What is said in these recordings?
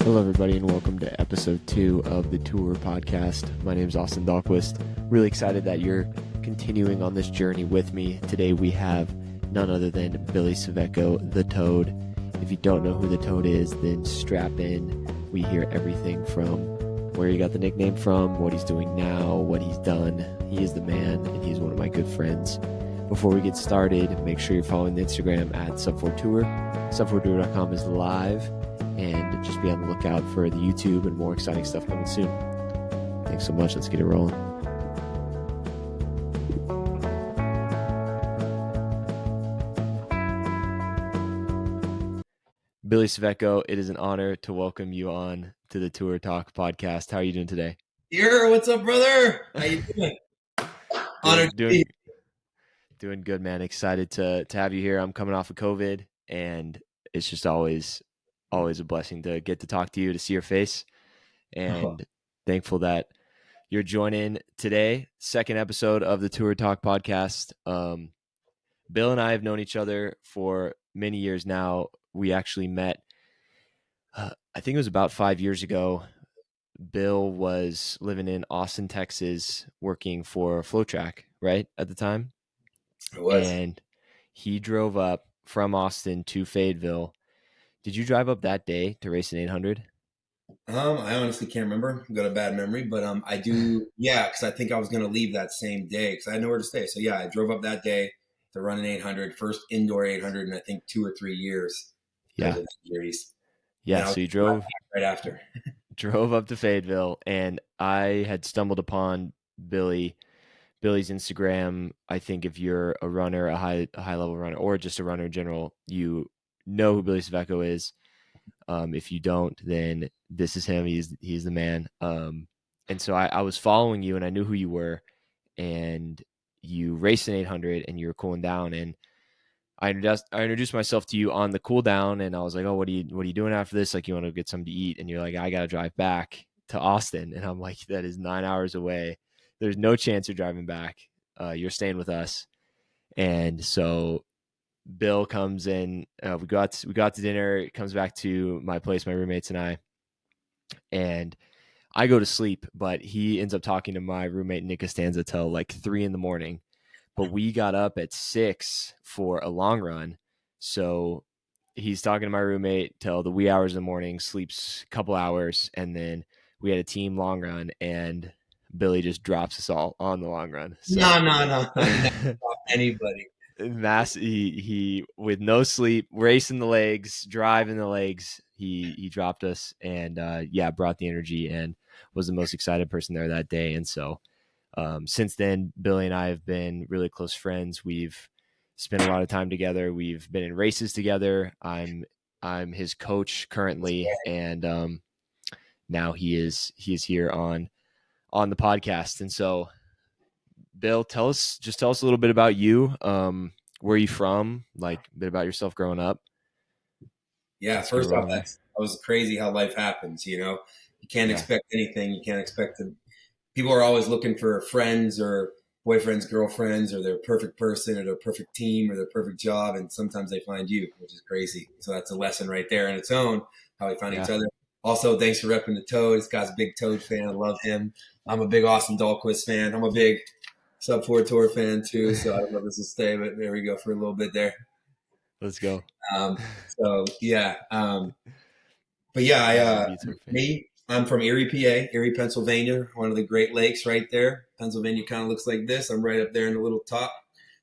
Hello, everybody, and welcome to episode 2 of the Tour podcast. My name is Austin Dahlquist. Really excited that you're continuing on this journey with me. Today we have none other than Billy Cvecko, the Toad. If you don't know who the Toad is, then strap in. We hear everything from where he got the nickname from, what he's doing now, what he's done. He is the man, and he's one of my good friends. Before we get started, make sure you're following the Instagram at Sub4Tour. Sub4Tour.com is live. And just be on the lookout for the YouTube and more exciting stuff coming soon. Thanks so much. Let's get it rolling. Billy Cvecko, it is an honor to welcome you on to the Tour Talk podcast. How are you doing today? What's up, brother? How you doing? Honored to be here. Doing good, man. Excited to have you here. I'm coming off of COVID, and it's just always a blessing to get to talk to you, to see your face, and thankful that you're joining today. Second episode of the Tour Talk podcast. Bill and I have known each other for many years now. We actually met, I think it was about 5 years ago. Bill was living in Austin, Texas, working for FlowTrack, right, at the time? It was. And he drove up from Austin to Fayetteville. Did you drive up that day to race an 800? I honestly can't remember. I've got a bad memory, but I do. Yeah, because I think I was going to leave that same day because I had nowhere to stay. So yeah, I drove up that day to run an 800, first indoor 800 in I think 2 or 3 years. Yeah. Injuries. Yeah. So you drove right after. Drove up to Fayetteville, and I had stumbled upon Billy's Instagram. I think if you're a runner, a high level runner, or just a runner in general, you know who Billy Cvecko is. If you don't, then this is him. He's the man. And so I was following you, and I knew who you were, and you raced an 800, and you were cooling down, and I introduced myself to you on the cool down, and I was like, oh, what are you doing after this? Like, you want to get something to eat? And you're like, I got to drive back to Austin. And I'm like, that is 9 hours away. There's no chance you're driving back. You're staying with us. And so Bill comes in, we got to dinner, comes back to my place, my roommates and I, and I go to sleep, but he ends up talking to my roommate, Nick Costanza, till like 3 a.m. But we got up at 6 for a long run. So he's talking to my roommate till the wee hours of the morning, sleeps a couple hours, and then we had a team long run, and Billy just drops us all on the long run. So, No. Anybody. He with no sleep, racing the legs, driving the legs, he dropped us, and brought the energy and was the most excited person there that day. And so since then, Billy and I have been really close friends. We've spent a lot of time together. We've been in races together. I'm his coach currently, and now he is here on the podcast. And so, Bill, tell us a little bit about you. Where are you from? Like a bit about yourself growing up. Yeah, first off, that was crazy how life happens. You know, you can't expect anything. You can't expect to. People are always looking for friends or boyfriends, girlfriends, or their perfect person or their perfect team or their perfect job. And sometimes they find you, which is crazy. So that's a lesson right there in its own, how we find each other. Also, thanks for repping the Toad. Scott's a big Toad fan. I love him. I'm a big Austin Dahlquist fan. I'm a big Sub4 Tour fan too. So I don't know if this will stay, but there we go for a little bit there. Let's go. I'm from Erie, PA, Erie, Pennsylvania, one of the Great Lakes right there. Pennsylvania kind of looks like this. I'm right up there in the little top.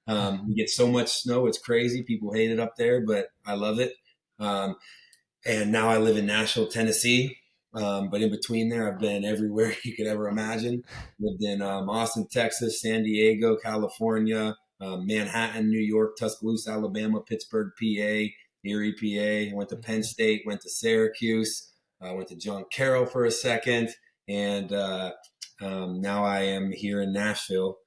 We get so much snow. It's crazy. People hate it up there, but I love it. And now I live in Nashville, Tennessee. But in between there, I've been everywhere you could ever imagine. Lived in Austin, Texas, San Diego, California, Manhattan, New York, Tuscaloosa, Alabama, Pittsburgh, PA, Erie, PA. I went to Penn State, went to Syracuse. I went to John Carroll for a second, and now I am here in Nashville,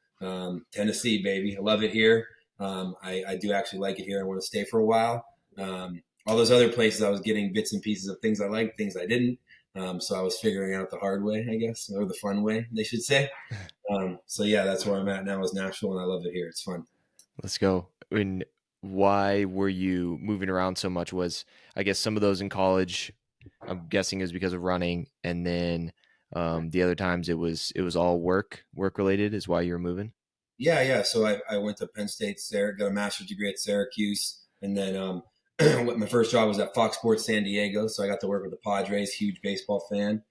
Tennessee, baby. I love it here. I do actually like it here. I want to stay for a while. All those other places, I was getting bits and pieces of things I liked, things I didn't. So I was figuring out the hard way, I guess, or the fun way, they should say. That's where I'm at now is Nashville, and I love it here. It's fun. Let's go. Why were you moving around so much? Was, I guess, some of those in college I'm guessing it was because of running, and then the other times it was all work related is why you were moving. Yeah, yeah. So I went to Penn State, got a master's degree at Syracuse, and then my first job was at Fox Sports San Diego. So I got to work with the Padres, huge baseball fan.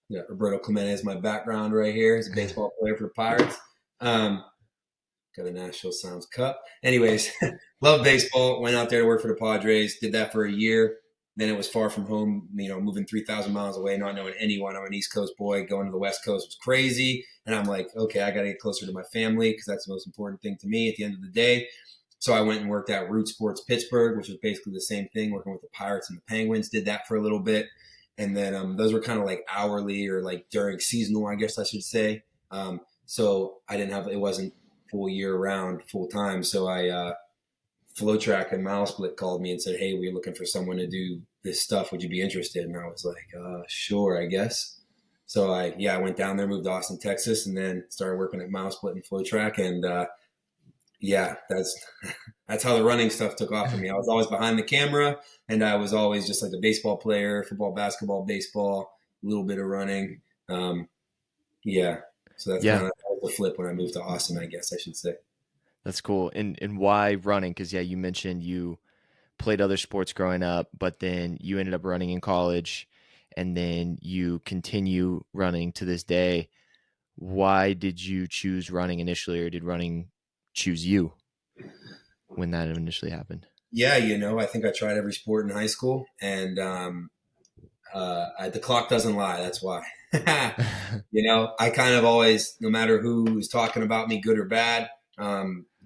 Yeah, Roberto Clemente is my background right here. He's a baseball player for the Pirates. Um, got a Nashville Sounds Cup. Anyways, love baseball. Went out there to work for the Padres. Did that for a year. Then it was far from home, moving 3,000 miles away, not knowing anyone. I'm an East Coast boy. Going to the West Coast was crazy. And I'm like, okay, I got to get closer to my family because that's the most important thing to me at the end of the day. So I went and worked at Root Sports Pittsburgh, which was basically the same thing, working with the Pirates and the Penguins. Did that for a little bit. And then those were kind of like hourly or like during seasonal, I guess I should say. So it wasn't full year round, full time. So Flow Track and Mile Split called me and said, "Hey, we're looking for someone to do this stuff. Would you be interested?" And I was like, "Sure, I guess." So I went down there, moved to Austin, Texas, and then started working at Mile Split and Flow Track. And yeah, that's how the running stuff took off for me. I was always behind the camera, and I was always just like a baseball player, football, basketball, baseball, a little bit of running. Yeah, so that's Yeah, kind of the flip when I moved to Austin, I guess I should say. that's cool. And why running? Because yeah, you mentioned you played other sports growing up, but then you ended up running in college, and then you continue running to this day. Why did you choose running initially, or did running choose you when that initially happened? Yeah, I think I tried every sport in high school, and the clock doesn't lie. That's why. I kind of always, no matter who's talking about me, good or bad,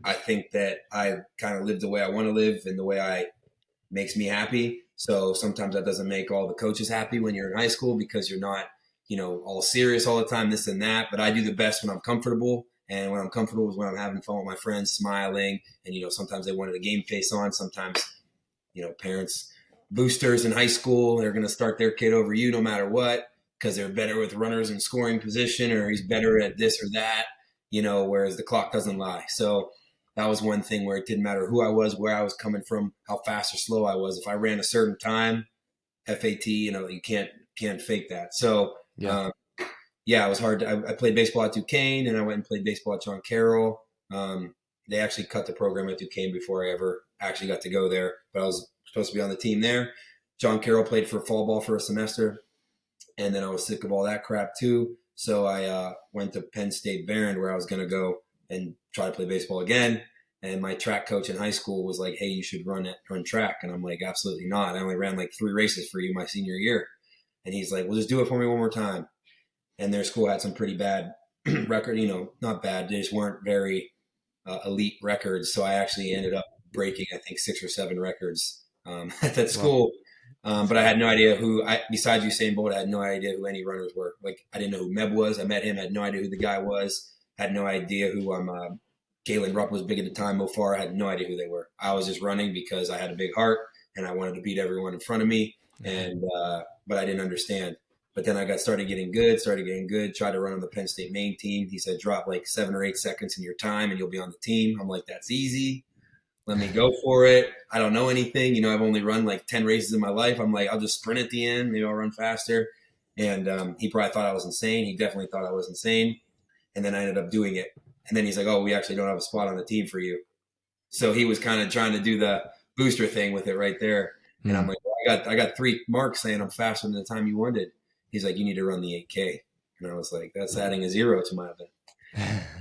I think that I kind of live the way I want to live and the way I makes me happy. So sometimes that doesn't make all the coaches happy when you're in high school because you're not, all serious all the time, this and that. But I do the best when I'm comfortable. And when I'm comfortable is when I'm having fun with my friends, smiling. And, sometimes they wanted a game face on. Sometimes, parents, boosters in high school, they're going to start their kid over you no matter what because they're better with runners in scoring position or he's better at this or that, whereas the clock doesn't lie. So that was one thing where it didn't matter who I was, where I was coming from, how fast or slow I was. If I ran a certain time, FAT, you can't fake that. So Yeah. yeah, it was hard. I played baseball at Duquesne, and I went and played baseball at John Carroll. They actually cut the program at Duquesne before I ever actually got to go there, but I was supposed to be on the team there. John Carroll played for fall ball for a semester, and then I was sick of all that crap too. So I went to Penn State Barron, where I was going to go and try to play baseball again. And my track coach in high school was like, "Hey, you should run track." And I'm like, "Absolutely not. I only ran like 3 races for you my senior year." And he's like, "Well, just do it for me one more time." And their school had some pretty bad record, not bad. They just weren't very elite records. So I actually ended up breaking, I think, 6 or 7 records at that Well, school. But I had no idea besides Usain Bolt, I had no idea who any runners were. Like, I didn't know who Meb was. I met him, had no idea who the guy was. Had no idea who Galen Rupp was big at the time. Mo Farah, I had no idea who they were. I was just running because I had a big heart and I wanted to beat everyone in front of me. And but I didn't understand. But then I started getting good, tried to run on the Penn State main team. He said, drop like 7 or 8 seconds in your time and you'll be on the team. I'm like, that's easy. Let me go for it. I don't know anything. I've only run like 10 races in my life. I'm like, I'll just sprint at the end. Maybe I'll run faster. And he probably thought I was insane. He definitely thought I was insane. And then I ended up doing it. And then he's like, "Oh, we actually don't have a spot on the team for you." So he was kind of trying to do the booster thing with it right there. And I'm like, well, I got 3 marks saying I'm faster than the time you wanted. He's like, "You need to run the 8K." And I was like, that's adding a 0 to my event.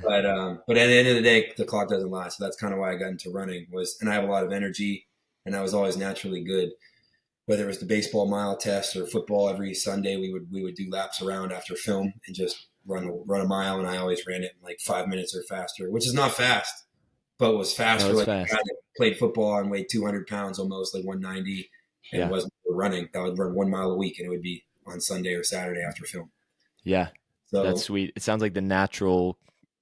But at the end of the day, the clock doesn't lie. So that's kind of why I got into running and I have a lot of energy and I was always naturally good. Whether it was the baseball mile test or football, every Sunday we would do laps around after film and just run a mile. And I always ran it in like 5 minutes or faster, which is not fast, but was fast no, for it's like a guy fast. that played football and weighed 200 pounds almost, like 190, and Yeah. wasn't running. I would run 1 mile a week and it would be on Sunday or Saturday after film. Yeah. That's So sweet. It sounds like the natural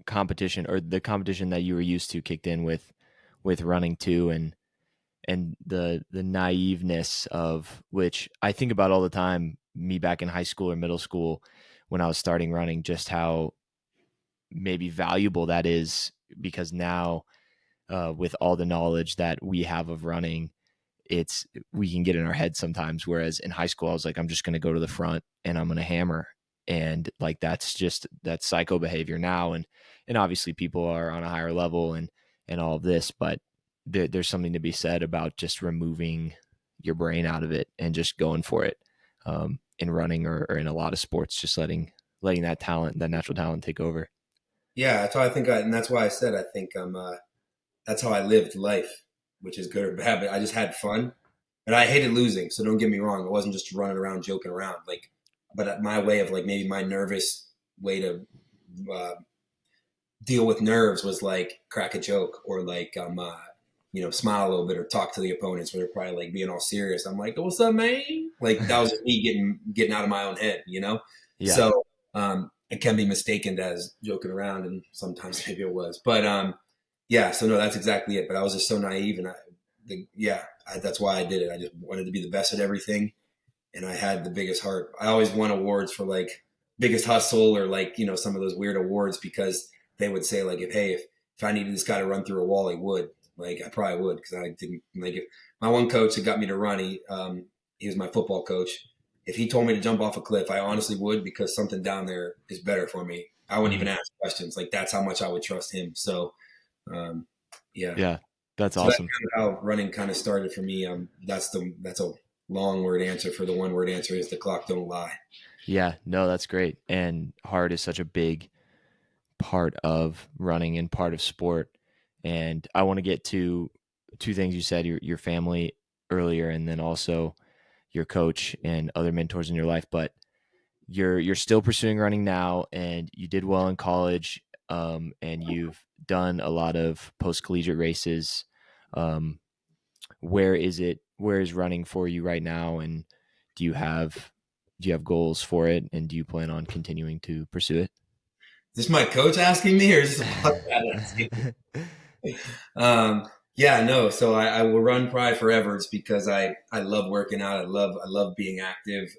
competition or the competition that you were used to kicked in with running too, and the naiveness of which I think about all the time, me back in high school or middle school when I was starting running, just how maybe valuable that is because now with all the knowledge that we have of running, we can get in our head sometimes. Whereas in high school, I was like, I'm just going to go to the front and I'm going to hammer. And like, that's psycho behavior now. And obviously people are on a higher level and all of this, but there's something to be said about just removing your brain out of it and just going for it. In running or in a lot of sports, just letting that natural talent take over. Yeah, that's why I think, and that's why I said I think that's how I lived life, which is good or bad. But I just had fun, and I hated losing. So don't get me wrong; it wasn't just running around joking around. Like, but my way of like maybe my nervous way to uh, deal with nerves was like crack a joke or like smile a little bit or talk to the opponents when they're probably like being all serious. I'm like, oh, what's up, man? Like that was just me getting out of my own head, you know. Yeah. So it can be mistaken as joking around, and sometimes maybe it was, but yeah. So no, that's exactly it. But I was just so naive, and that's why I did it. I just wanted to be the best at everything, and I had the biggest heart. I always won awards for like biggest hustle or like some of those weird awards because they would say like if I needed this guy to run through a wall, he would. Like I probably would because I didn't like it. My one coach that got me to run, he was my football coach. If he told me to jump off a cliff, I honestly would because something down there is better for me. I wouldn't even ask questions. Like that's how much I would trust him. So, yeah, Yeah, that's so that's awesome. kind of how running kind of started for me. That's a long word answer for the one word answer is the clock don't lie. Yeah, no, that's great. And heart is such a big part of running and part of sport. And I want to get to two things you said, your family earlier, and then also your coach and other mentors in your life. But you're still pursuing running now, and you did well in college, and you've done a lot of post collegiate races. Um, where is running for you right now, and do you have goals for it, and do you plan on continuing to pursue it? Is this my coach asking me, or is this a podcast asking me? Yeah, no. So I will run probably forever. It's because I love working out. I love being active.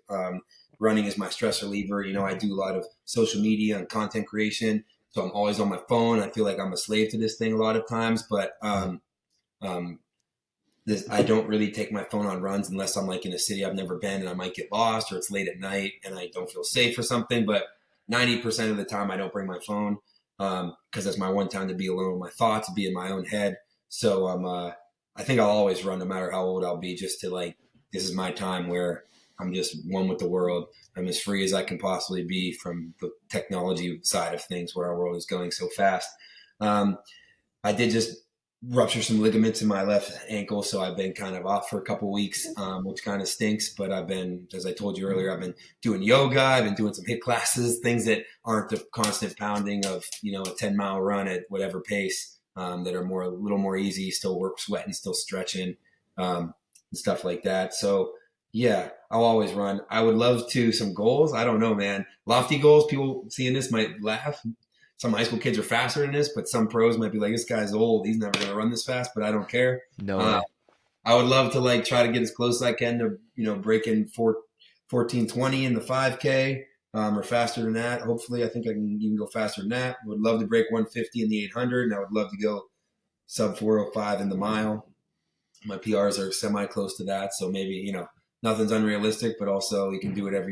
Running is my stress reliever. I do a lot of social media and content creation, so I'm always on my phone. I feel like I'm a slave to this thing a lot of times, but um, I don't really take my phone on runs unless I'm like in a city I've never been and I might get lost or it's late at night and I don't feel safe or something. But 90% of the time I don't bring my phone because that's my one time to be alone with my thoughts, be in my own head. So I think I'll always run no matter how old I'll be just to like, this is my time where I'm just one with the world. I'm as free as I can possibly be from the technology side of things where our world is going so fast. I did just rupture some ligaments in my left ankle, so I've been kind of off for a couple weeks, which kind of stinks. But I've been, as I told you earlier, I've been doing yoga. I've been doing some HIIT classes, things that aren't the constant pounding of a 10-mile run at whatever pace, that are a little more easy. Still work sweating, still stretching, and stuff like that. So yeah, I'll always run. I would love to some goals. I don't know, man. Lofty goals. People seeing this might laugh. Some high school kids are faster than this, but some pros might be like, this guy's old. He's never going to run this fast, but I don't care. No way. I would love to like try to get as close as I can to, breaking 14:20 in the 5K, or faster than that. Hopefully, I think I can even go faster than that. Would love to break 150 in the 800, and I would love to go sub 405 in the mile. My PRs are semi close to that. So maybe, nothing's unrealistic, but also you can do whatever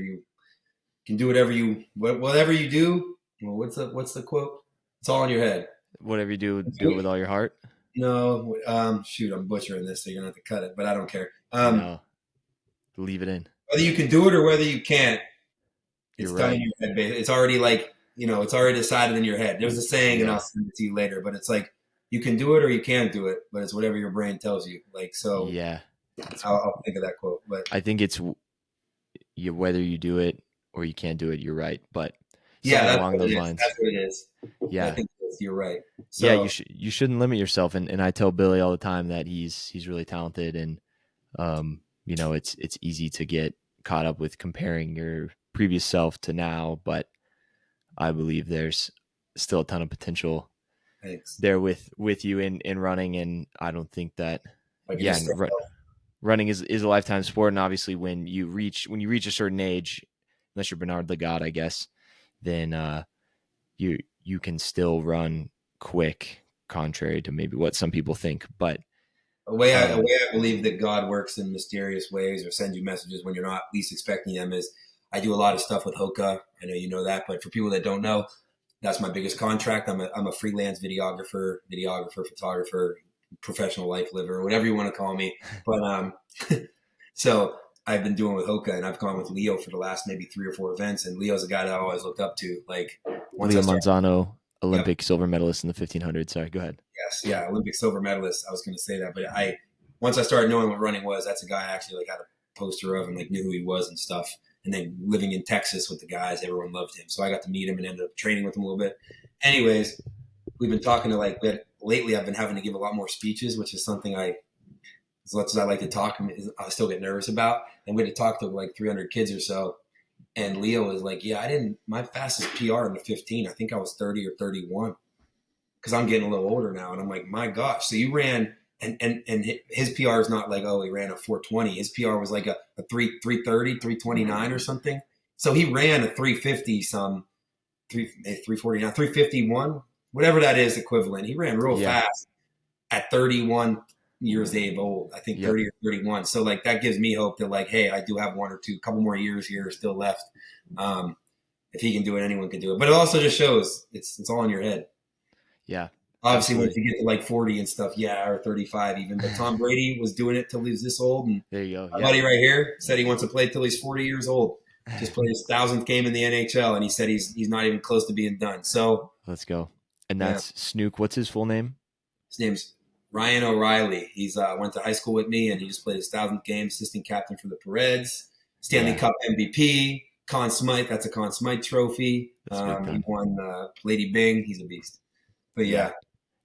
whatever you do. Well, what's the quote? It's all in your head. Whatever you do, do it with all your heart. No, shoot, I'm butchering this, so you're gonna have to cut it. But I don't care. No, leave it in. Whether you can do it or whether you can't, it's You're done right. in your head. It's already like it's already decided in your head. There's a saying, and I'll send it to you later. But it's like you can do it or you can't do it, but it's whatever your brain tells you. Like so, Yeah. I'll think of that quote. But I think it's whether you do it or you can't do it. You're right, but yeah, something that's along what it those is. lines. That's what it is. Yeah. I think you're right. So, Yeah, you shouldn't limit yourself, and I tell Billy all the time that he's really talented, and it's easy to get caught up with comparing your previous self to now, but I believe there's still a ton of potential thanks. there with you in running, and I don't think that Like yeah, running is a lifetime sport, and obviously when you reach a certain age, unless you're Bernard Lagat, I guess, then you can still run quick, contrary to maybe what some people think. But A way Um, I believe that God works in mysterious ways or sends you messages when you're not least expecting them is I do a lot of stuff with Hoka. I know you know that, but for people that don't know, that's my biggest contract. I'm a freelance photographer, professional life liver, whatever you want to call me. But so I've been doing with Hoka, and I've gone with Leo for the last maybe 3 or 4 events. And Leo's a guy that I always looked up to. Like once I Leo started, Manzano, yep, Olympic silver medalist in the 1500. Sorry, go ahead. yes, yeah, Olympic silver medalist. I was going to say that, but I once I started knowing what running was, that's a guy I actually like had a poster of and like knew who he was and stuff. And then living in Texas with the guys, everyone loved him, so I got to meet him and ended up training with him a little bit. Anyways, we've been talking to like, but lately I've been having to give a lot more speeches, which is something as much as I like to talk, I still get nervous about. And we had to talk to like 300 kids or so. And Leo was like, yeah, my fastest PR in the 15, I think I was 30 or 31 because I'm getting a little older now. And I'm like, my gosh. So you ran, and his PR is not like, oh, he ran a 420. His PR was like a 330, 329 or something. So he ran a 350 349, 351, whatever that is equivalent. He ran real Yeah. fast at 31 years old, I think Yep. 30 or 31. So like that gives me hope that like, hey, I do have couple more years here still left. Um, if he can do it, anyone can do it. But it also just shows it's all in your head. Yeah. Obviously, once Absolutely. you get to like 40 and stuff, yeah, or 35 even. But Tom Brady was doing it till he was this old, and There you go. my Yeah. buddy right here said he wants to play till he's 40 years old. Just played his 1,000th game in the NHL, and he said he's not even close to being done. So Let's go. And yeah, that's Snook. What's his full name? his name's Ryan O'Reilly. He's went to high school with me, and he just played his 1,000th game, assistant captain for the Reds, Stanley Yeah. Cup MVP, Conn Smythe. That's a Conn Smythe trophy. That's big He time. won Lady Bing. He's a beast. But Yeah. yeah,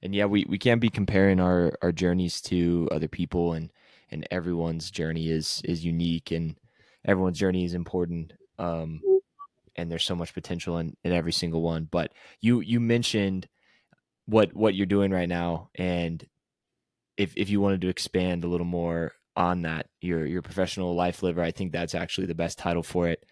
And yeah, we can't be comparing our journeys to other people, and everyone's journey is unique, and everyone's journey is important. And there's so much potential in every single one. But you mentioned what you're doing right now, and if you wanted to expand a little more on that, your professional life liver, I think that's actually the best title for it,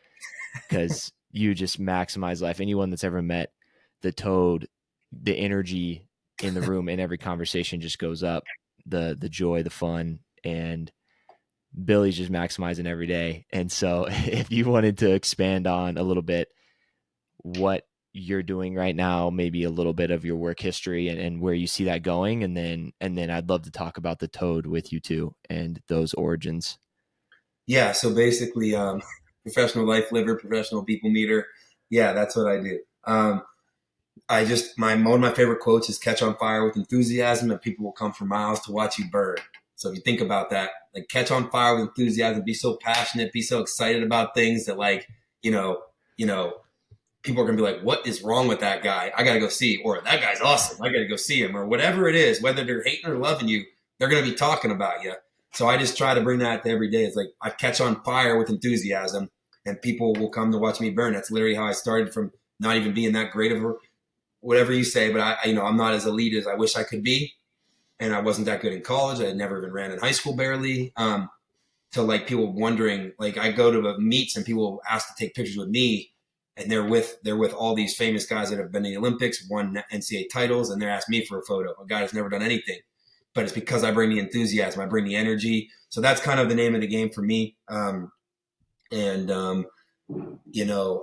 because you just maximize life. Anyone that's ever met the Toad, the energy in the room in every conversation just goes up. The joy, the fun, and Billy's just maximizing every day. And so if you wanted to expand on a little bit what you're doing right now, maybe a little bit of your work history, and where you see that going, and then I'd love to talk about the Toad with you too and those origins. yeah. So basically, professional life liver, professional people meter. Yeah, that's what I do. I just one of my favorite quotes is "Catch on fire with enthusiasm, and people will come for miles to watch you burn." So if you think about that, like catch on fire with enthusiasm, be so passionate, be so excited about things that like you know, you know, people are gonna be like, "What is wrong with that guy? I gotta go see," or "That guy's awesome. I gotta go see him," or whatever it is. Whether they're hating or loving you, they're gonna be talking about you. So I just try to bring that to every day. It's like I catch on fire with enthusiasm, and people will come to watch me burn. That's literally how I started from not even being that great of a whatever you say, but I'm not as elite as I wish I could be, and I wasn't that good in college. I had never even ran in high school, barely. To like people wondering, like I go to meets and people ask to take pictures with me, and they're with all these famous guys that have been in the Olympics, won NCAA titles, and they're asking me for a photo. A guy that's never done anything, but it's because I bring the enthusiasm, I bring the energy. So that's kind of the name of the game for me. And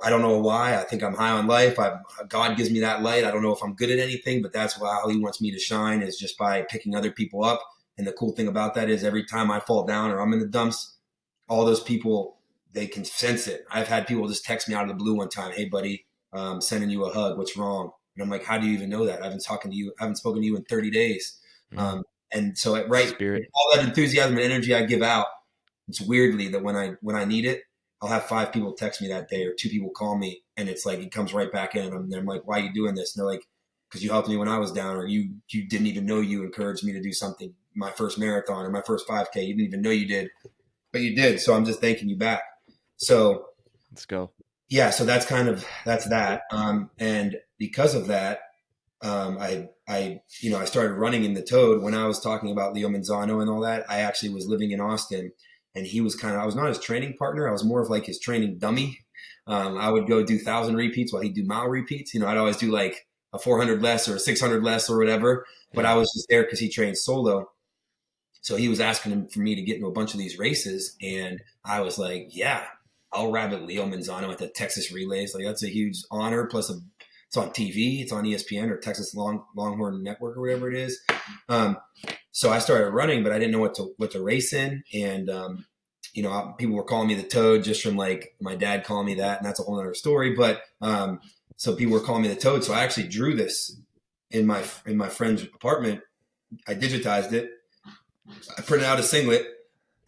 I don't know why. I think I'm high on life. God gives me that light. I don't know if I'm good at anything, but that's how He wants me to shine, is just by picking other people up. And the cool thing about that is every time I fall down or I'm in the dumps, all those people, they can sense it. I've had people just text me out of the blue one time, "Hey, buddy, sending you a hug. What's wrong?" And I'm like, "How do you even know that? I haven't spoken to you in 30 days." Mm. And so, Spirit. all that enthusiasm and energy I give out, it's weirdly that when I need it, I'll have 5 people text me that day or 2 people call me, and it's like it comes right back in. And I'm like, "Why are you doing this?" And they're like, "Because you helped me when I was down, or you didn't even know you encouraged me to do something. My first marathon or my first 5K, you didn't even know you did, but you did. So I'm just thanking you back." So Let's go. yeah, so that's that. And because of that, I started running in the Toad when I was talking about Leo Manzano and all that. I actually was living in Austin, and I was not his training partner. I was more of like his training dummy. I would go do 1,000 repeats while he'd do mile repeats. I'd always do like a 400 less or a 600 less or whatever, but I Yeah. was just there because he trained solo. So he was asking him for me to get into a bunch of these races, and I was like, yeah, I'll rabbit Leo Manzano at the Texas Relays. Like that's a huge honor. Plus, it's on TV, it's on ESPN or Texas Longhorn Network or whatever it is. So I started running, but I didn't know what to race in, and people were calling me the Toad just from like my dad calling me that, and that's a whole other story. But so people were calling me the Toad. So I actually drew this in my friend's apartment. I digitized it. I printed out a singlet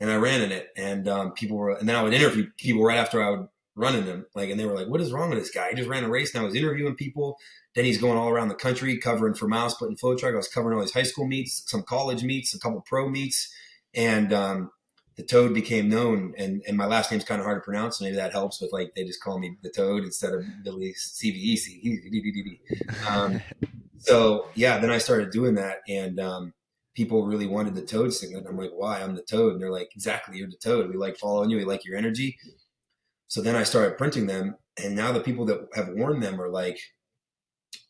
and I ran in it. And and then I would interview people right after I would run in them. And they were like, what is wrong with this guy? He just ran a race. Now he's interviewing people. Then he's going all around the country covering for Miles Split and Flow Track. I was covering all these high school meets, some college meets, a couple pro meets. And the Toad became known. And my last name's kind of hard to pronounce. So maybe that helps with they just call me the Toad instead of Billy Cvecko. So yeah, then I started doing that, and people really wanted the Toad singlet. I'm like, why? I'm the Toad. And they're like, exactly, you're the Toad. We like following you. We like your energy. So then I started printing them, and now the people that have worn them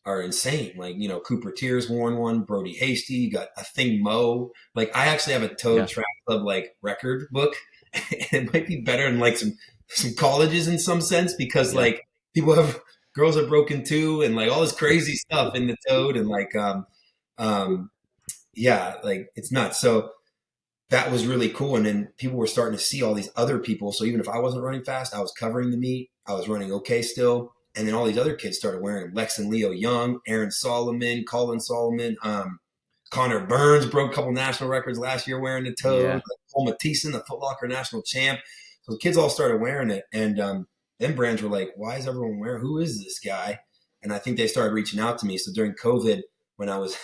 are insane. Cooper Tears worn one, Brody Hasty, you got a Thing Mo. I actually have a Toad Track Club record book. It might be better than some colleges in some sense, because people have girls are broken too, and all this crazy stuff in the Toad, and it's nuts. So that was really cool. And then people were starting to see all these other people. So even if I wasn't running fast, I was covering the meet. I was running okay still. And then all these other kids started wearing them. Lex and Leo Young, Aaron Solomon, Colin Solomon, Connor Burns broke a couple national records last year wearing the Toad. Yeah. Cole Mathieson, the Foot Locker national champ. So the kids all started wearing it. And then brands were like, why is everyone wearing? Who is this guy? And I think they started reaching out to me. So during COVID, when I was,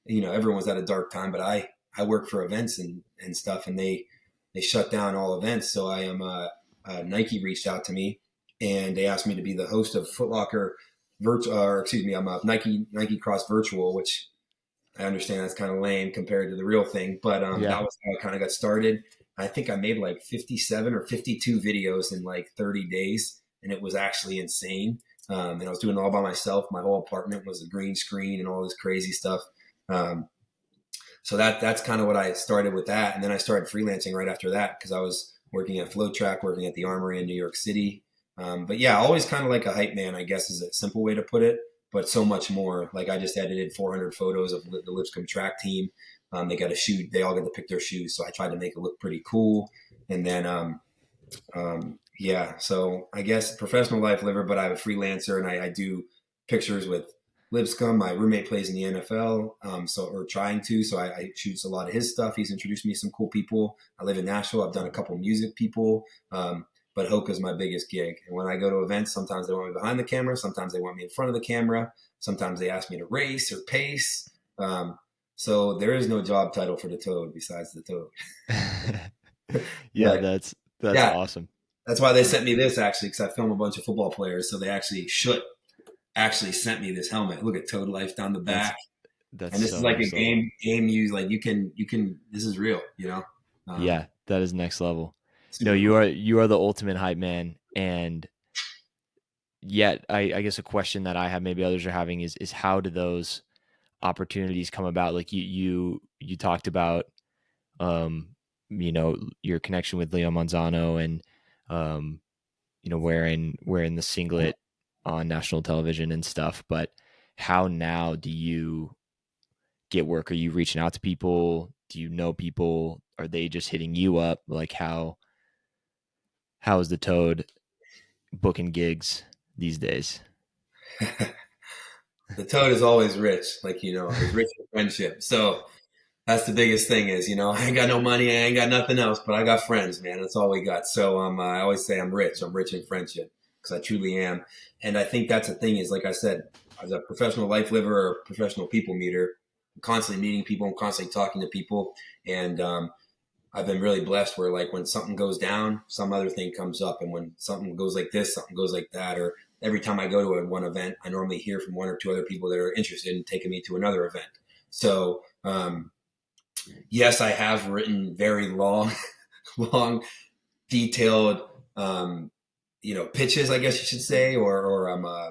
everyone was at a dark time, but I work for events and stuff, and they shut down all events. So Nike reached out to me, and they asked me to be the host of Foot Locker Nike Cross Virtual, which I understand that's kind of lame compared to the real thing, but that was how I kind of got started. I think I made 57 or 52 videos in 30 days, and it was actually insane. And I was doing it all by myself. My whole apartment was a green screen and all this crazy stuff. So that's kind of what I started with that. And then I started freelancing right after that, because I was working at Flow Track, working at the Armory in New York City. But yeah, always kind of like a hype man, I guess is a simple way to put it, but so much more. I just edited 400 photos of the Lipscomb track team. They got a shoot. They all got to pick their shoes. So I tried to make it look pretty cool. And then, so I guess professional life liver, but I'm a freelancer, and I do pictures with Lipscomb. My roommate plays in the NFL, or trying to. So I shoots a lot of his stuff. He's introduced me to some cool people. I live in Nashville. I've done a couple music people, but Hoka's my biggest gig. And when I go to events, sometimes they want me behind the camera. Sometimes they want me in front of the camera. Sometimes they ask me to race or pace. So there is no job title for the Toad besides the Toad. Yeah, that's awesome. That's why they sent me this, actually, because I film a bunch of football players. So they actually sent me this helmet. Look at Toad Life down the back. That's and this is a game use. You can, this is real, yeah, that is next level. No, cool. you are the ultimate hype man. And yet I guess a question that I have, maybe others are having, is how do those opportunities come about? You talked about, your connection with Leo Manzano, and, wearing the singlet on national television and stuff, but how now do you get work? Are you reaching out to people? Do you know people? Are they just hitting you up? How is the Toad booking gigs these days? The Toad is always rich, he's rich in friendship. So that's the biggest thing is, I ain't got no money, I ain't got nothing else, but I got friends, man. That's all we got. So I always say I'm rich in friendship, because I truly am. And I think that's the thing is, like I said, as a professional life liver or professional people meter, I'm constantly meeting people, I'm constantly talking to people. And I've been really blessed where when something goes down, some other thing comes up. And when something goes like this, something goes like that. Or every time I go to one event, I normally hear from one or two other people that are interested in taking me to another event. So yes, I have written very long, detailed, pitches, I guess you should say, or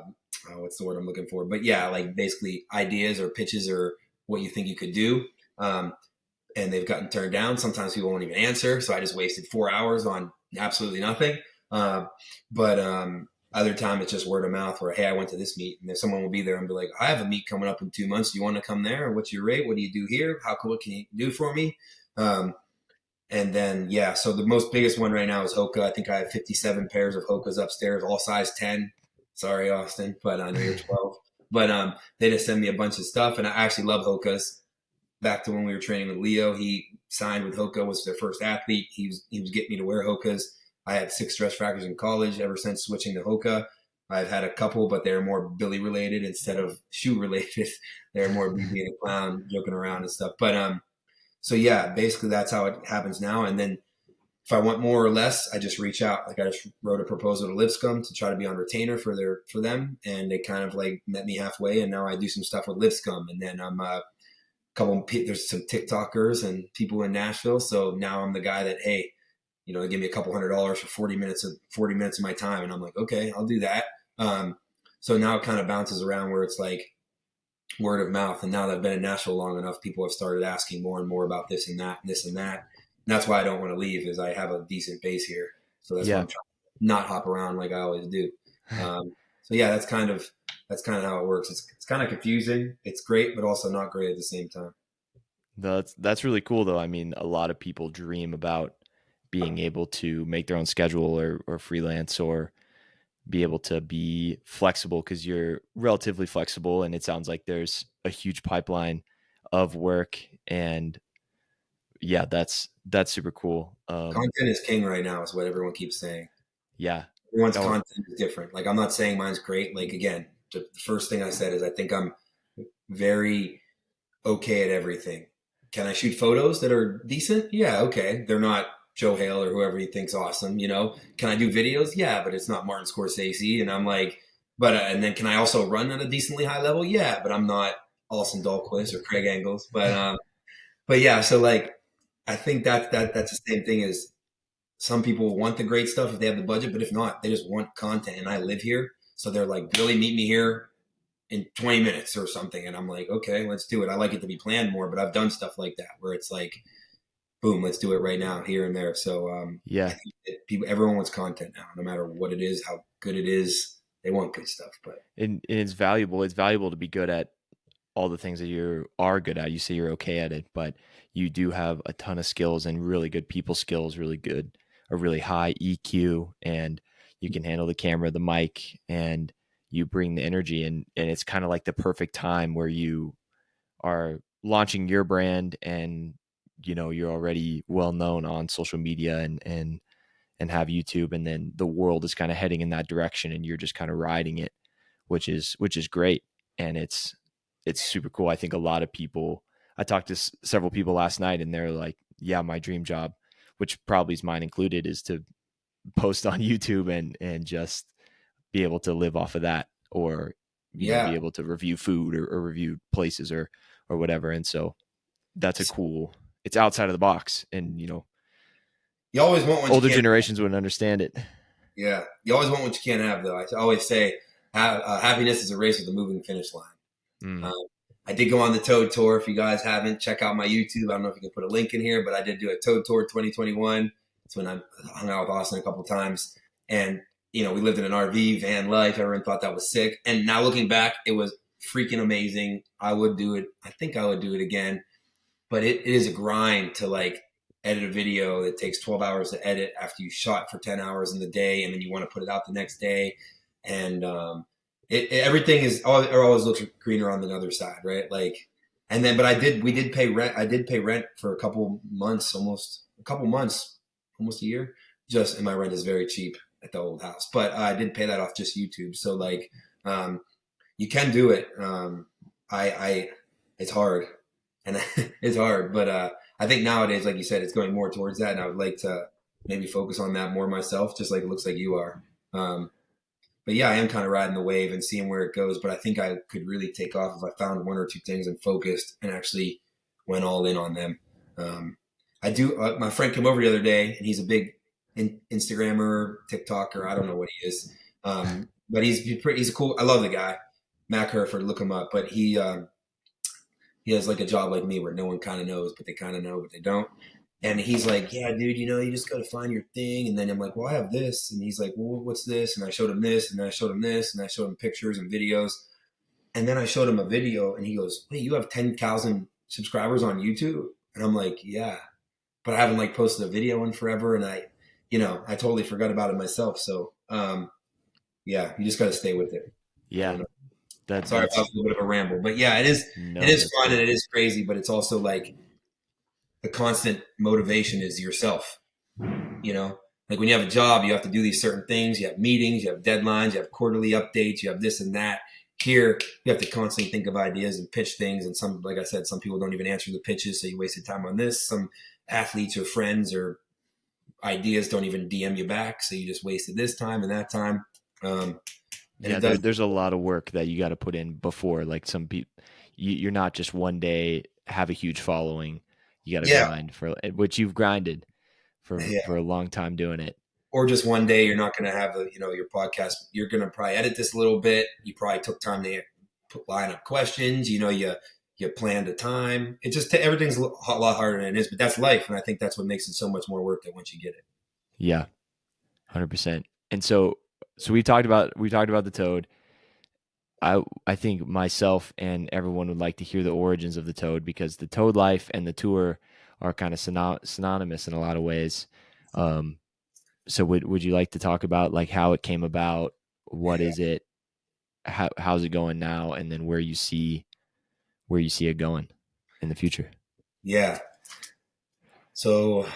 what's the word I'm looking for? But yeah, basically ideas or pitches or what you think you could do. and they've gotten turned down. Sometimes people won't even answer. So I just wasted 4 hours on absolutely nothing. But other time it's just word of mouth where, hey, I went to this meet, and if someone will be there and be like, I have a meet coming up in 2 months. Do you want to come there? What's your rate? What do you do here? What can you do for me? And then, yeah, so the most biggest one right now is Hoka. I think I have 57 pairs of Hokas upstairs, all size 10. Sorry, Austin, but I know you're 12. But they just send me a bunch of stuff, and I actually love Hokas. Back to when we were training with Leo, he signed with Hoka, was their first athlete. He was getting me to wear Hokas. I had 6 stress fractures in college. Ever since switching to Hoka, I've had a couple, but they're more Billy related instead of shoe related. They're more me being a clown, joking around and stuff. But so yeah, basically that's how it happens now. And then if I want more or less, I just reach out. Like I just wrote a proposal to Lipscomb to try to be on retainer for them, and they kind of like met me halfway. And now I do some stuff with Lipscomb, and then I'm there's some TikTokers and people in Nashville. So now I'm the guy that, hey, they give me a couple $100 for 40 minutes of my time. And I'm like, okay, I'll do that. So now it kind of bounces around where it's like word of mouth. And now that I've been in Nashville long enough, people have started asking more and more about this and that, and this and that. And that's why I don't want to leave, is I have a decent base here. So that's why I'm trying to not hop around like I always do. So yeah, that's kind of how it works. It's kind of confusing. It's great, but also not great at the same time. That's really cool though. I mean, a lot of people dream about being able to make their own schedule or freelance or be able to be flexible, because you're relatively flexible, and it sounds like there's a huge pipeline of work. And yeah, that's super cool. Content is king right now, is what everyone keeps saying. Yeah. Everyone's Oh, content is different. Like, I'm not saying mine's great. Like, again, the first thing I said is I think I'm very okay at everything. Can I shoot photos that are decent? Yeah, okay. They're not Joe Hale or whoever he thinks awesome, Can I do videos? Yeah, but it's not Martin Scorsese. And I'm like, and then can I also run at a decently high level? Yeah, but I'm not Austin Dahlquist or Craig Engels. But yeah, so like, I think that's the same thing as some people want the great stuff if they have the budget, but if not, they just want content. And I live here. So they're like, Billy, meet me here in 20 minutes or something. And I'm like, okay, let's do it. I like it to be planned more, but I've done stuff like that where it's like, boom, let's do it right now, here and there. So I yeah. think everyone wants content now, no matter what it is, how good it is. They want good stuff. But And it's valuable. It's valuable to be good at all the things that you are good at. You say you're okay at it, but you do have a ton of skills and really good people skills, a really high EQ, and you can handle the camera, the mic, and you bring the energy. And it's kind of like the perfect time where you are launching your brand, and you're already well known on social media and have YouTube, and then the world is kind of heading in that direction, and you're just kind of riding it, which is great. And it's super cool. I think a lot of people, I talked to several people last night, and they're like, yeah, my dream job, which probably is mine included, is to post on YouTube and just be able to live off of that, or yeah, be able to review food or review places or whatever. And so that's it's outside of the box, and you always want what you older can't. generations wouldn't understand it. Yeah, you always want what you can't have, though. I always say, happiness is a race with a moving finish line. Mm. I did go on the Toad Tour. If you guys haven't, check out my YouTube. I don't know if you can put a link in here, but I did do a Toad Tour 2021. It's when I hung out with Austin a couple times. And, we lived in an RV, van life. Everyone thought that was sick. And now looking back, it was freaking amazing. I would do it. I think I would do it again. But it is a grind to like edit a video that takes 12 hours to edit after you shot for 10 hours in the day. And then you want to put it out the next day. And, everything is always looks greener on the other side, right? Like, and then, but we did pay rent. I did pay rent for a couple months, almost a year. And my rent is very cheap at the old house, but I did pay that off just YouTube. So like, you can do it. It's hard, and it's hard, but I think nowadays, like you said, it's going more towards that, and I would like to maybe focus on that more myself, just like it looks like you are. But yeah, I am kind of riding the wave and seeing where it goes. But I think I could really take off if I found one or two things and focused and actually went all in on them. I do. My friend came over the other day, and he's a big Instagrammer, TikToker. I don't know what he is, but he's a cool. I love the guy, Mac Herford. Look him up. But he has like a job like me where no one kind of knows, but they kind of know, but they don't. And he's like, yeah, dude, you just got to find your thing. And then I'm like, well, I have this. And he's like, well, what's this? And I showed him this, and I showed him this, and I showed him pictures and videos. And then I showed him a video, and he goes, wait, you have 10,000 subscribers on YouTube? And I'm like, yeah, but I haven't like posted a video in forever. And I totally forgot about it myself. So, yeah, you just got to stay with it. Yeah. Sorry if that was a little bit of a ramble, but yeah, it is fun and it is crazy, but it's also like the constant motivation is yourself, like when you have a job, you have to do these certain things. You have meetings, you have deadlines, you have quarterly updates, you have this and that. Here, you have to constantly think of ideas and pitch things. And like I said, some people don't even answer the pitches. So you wasted time on this. Some athletes or friends or ideas don't even DM you back. So you just wasted this time and that time. There's a lot of work that you got to put in before, like some people, you're not just one day have a huge following. You got to grind which you've grinded for a long time doing it. Or just one day you're not going to have your podcast. You're going to probably edit this a little bit. You probably took time to line up questions. You planned a time. It just everything's a lot harder than it is, but that's life, and I think that's what makes it so much more worth it once you get it. Yeah, 100%. And so we talked about the Toad. I think myself and everyone would like to hear the origins of the Toad, because the Toad life and the tour are kind of synonymous in a lot of ways. So would you like to talk about like how it came about? What is it? How's it going now? And then where you see it going in the future? Yeah. So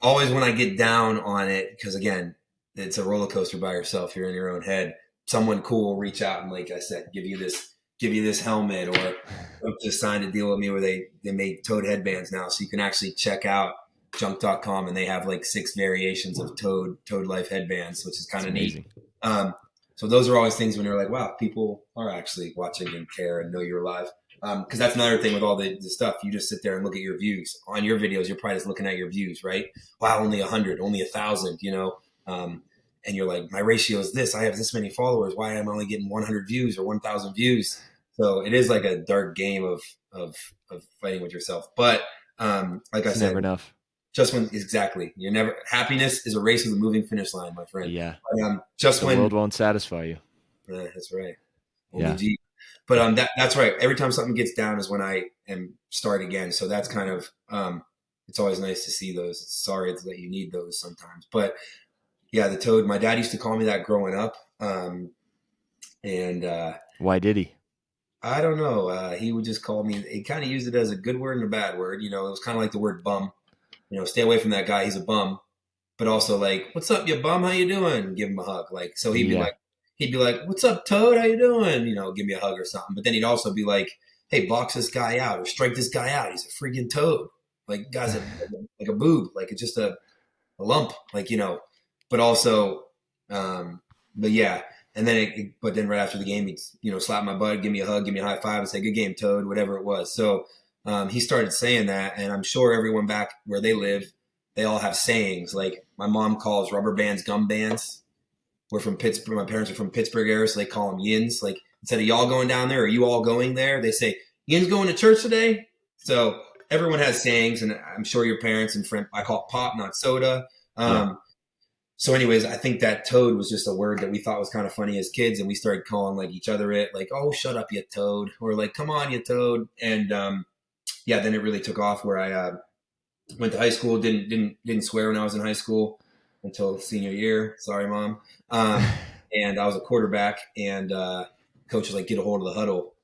always when I get down on it, because again, it's a roller coaster by yourself. You're in your own head. Someone cool will reach out and, like I said, give you this helmet, or just signed a deal with me where they made Toad headbands now. So you can actually check out junk.com, and they have like 6 variations of Toad life headbands, which is kind of neat. So those are always things when you're like, wow, people are actually watching and care and know you're alive. Because that's another thing with all the stuff. You just sit there and look at your views on your videos. You're probably just looking at your views, right? Wow, only 100, only 1,000, and you're like, my ratio is this. I have this many followers. Why am I only getting 100 views or 1,000 views? So it is like a dark game of fighting with yourself. But like I said, never enough. Just when happiness is a race with a moving finish line, my friend. Yeah. The world won't satisfy you. That's right. Yeah. But that's right. Every time something gets down is when I am start again. So that's kind of it's always nice to see those. Sorry that you need those sometimes. But yeah, the Toad, my dad used to call me that growing up. And why did he? I don't know. He would just call me. He kind of used it as a good word and a bad word. It was kind of like the word bum. Stay away from that guy. He's a bum. But also like, what's up, you bum? How you doing? Give him a hug. Like, so he'd be like, what's up, Toad? How you doing? Give me a hug or something. But then he'd also be like, hey, box this guy out or strike this guy out. He's a freaking Toad. Like, guy's like a boob. Like, it's just a lump. Like, but also, but yeah. And then, but then right after the game, he'd, slap my butt, give me a hug, give me a high five, and say, good game, Toad, whatever it was. So he started saying that, and I'm sure everyone back where they live, they all have sayings. Like my mom calls rubber bands gum bands. We're from Pittsburgh. My parents are from Pittsburgh area, so they call them yins. Like instead of y'all going down there, or you all going there, they say, yins going to church today? So everyone has sayings, and I'm sure your parents and friends, I call it pop, not soda. So anyways, I think that Toad was just a word that we thought was kind of funny as kids, and we started calling like each other it, like, oh, shut up, you Toad, or like, come on, you Toad. And then it really took off where I went to high school, didn't swear when I was in high school until senior year. Sorry, Mom. And I was a quarterback, and coach was like, get a hold of the huddle.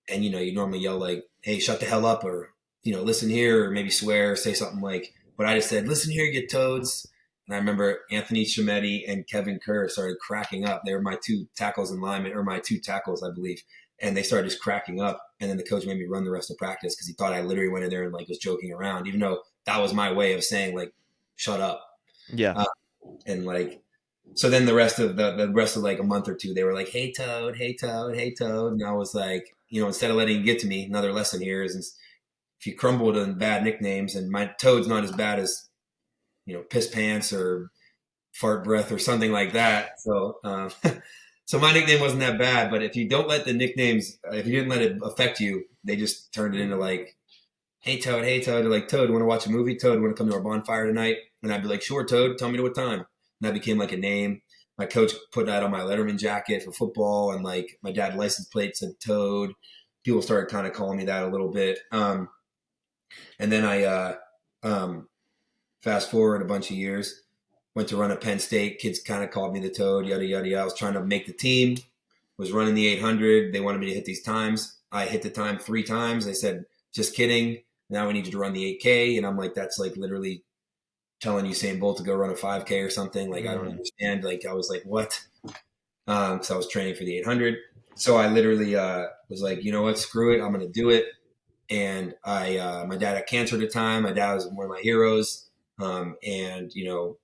And, you normally yell like, hey, shut the hell up, or, listen here, or maybe swear, or say something like, but I just said, listen here, you Toads. And I remember Anthony Chimetti and Kevin Kerr started cracking up. They were my 2 tackles in linemen, or my 2 tackles, I believe. And they started just cracking up. And then the coach made me run the rest of practice because he thought I literally went in there and like was joking around, even though that was my way of saying like, shut up. Yeah. And like, so then the rest of like a month or 2, they were like, hey Toad, hey Toad, hey Toad. And I was like, instead of letting it get to me, another lesson here is if you crumble to bad nicknames, and my Toad's not as bad as, piss pants or fart breath or something like that. So, So my nickname wasn't that bad, but if you don't let the nicknames, if you didn't let it affect you, they just turned it into like, hey Toad, or like Toad, want to watch a movie? Toad, want to come to our bonfire tonight? And I'd be like, sure, Toad, tell me to what time. And that became like a name. My coach put that on my Letterman jacket for football, and like my dad's license plate said Toad. People started kind of calling me that a little bit. And then fast forward a bunch of years, went to run at Penn State. Kids kind of called me the Toad, yada, yada, yada. I was trying to make the team, was running the 800. They wanted me to hit these times. I hit the time 3 times. They said, just kidding. Now we need you to run the 8K. And I'm like, that's like literally telling Usain Bolt to go run a 5K or something. Like, I don't understand. Like, I was like, what? So I was training for the 800. So I literally was like, you know what? Screw it. I'm going to do it. And my dad had cancer at the time. My dad was one of my heroes. And, you know,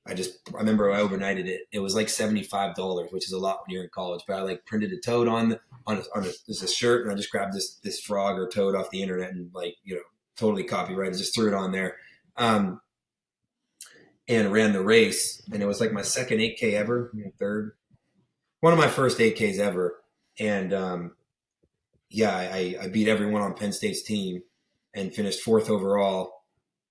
I remember I overnighted it. It was like $75, which is a lot when you're in college. But I like printed a toad on a shirt, and I just grabbed this frog or toad off the internet and like, you know, totally copyrighted, just threw it on there, and ran the race. And it was like my second 8K ever, third, one of my first 8Ks ever. And I beat everyone on Penn State's team and finished 4th overall.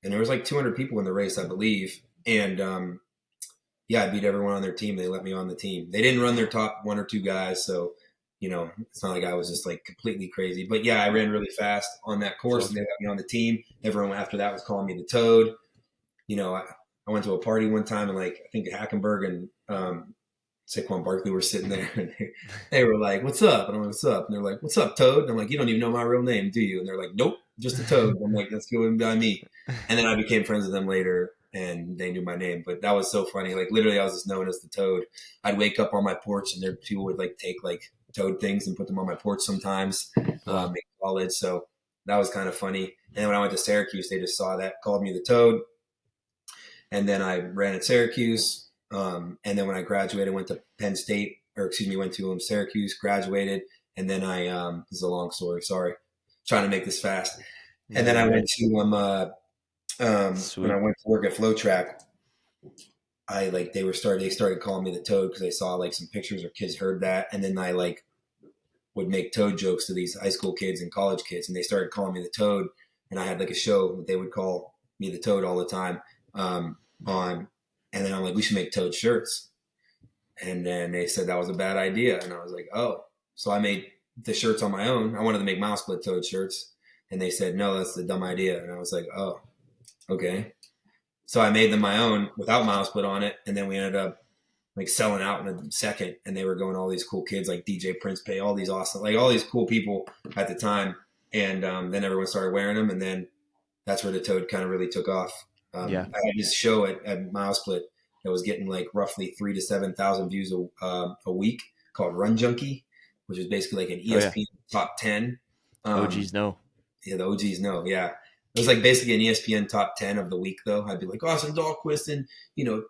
And there was like 200 people in the race, I believe. And I beat everyone on their team. They let me on the team. They didn't run their top 1 or 2 guys, so you know, it's not like I was just like completely crazy. But yeah, I ran really fast on that course, and they let me on the team. Everyone after that was calling me the Toad. You know, I went to a party one time, and like I think Hackenberg and Saquon Barkley were sitting there, and they were like, "What's up?" And I'm like, "What's up?" And they're like, "What's up, Toad?" And I'm like, "You don't even know my real name, do you?" And they're like, "Nope, just a Toad." I'm like, "That's going by me." And then I became friends with them later, and they knew my name. But that was so funny. Like literally, I was just known as the Toad. I'd wake up on my porch, and there people would like take like Toad things and put them on my porch sometimes. In college, so that was kind of funny. And then when I went to Syracuse, they just saw that, called me the Toad. And then I ran at Syracuse. And then when I graduated, went to Penn State, went to Syracuse, graduated. And then this is a long story. Sorry. Trying to make this fast. And then I went to, when I went to work at Flow Track, they started calling me the Toad because they saw like some pictures or kids heard that. And then I like would make Toad jokes to these high school kids and college kids. And they started calling me the Toad. And I had like a show that they would call me the Toad all the time and then I'm like, we should make Toad shirts. And then they said that was a bad idea. And I was like, oh. So I made the shirts on my own. I wanted to make Mouse Split Toad shirts. And they said, no, that's a dumb idea. And I was like, oh, okay. So I made them my own without Mouse Split on it. And then we ended up like selling out in a second. And they were going all these cool kids like DJ Prince Pay, all these awesome, like all these cool people at the time. And then everyone started wearing them. And then that's where the Toad kind of really took off. I had this show at Milesplit that was getting like roughly 3,000 to 7,000 views a week called Run Junkie, which is basically like an ESPN top 10. OGs know. Yeah, the OGs know. Yeah. It was like basically an ESPN top 10 of the week, though. I'd be like, Austin Dahlquist and, you know,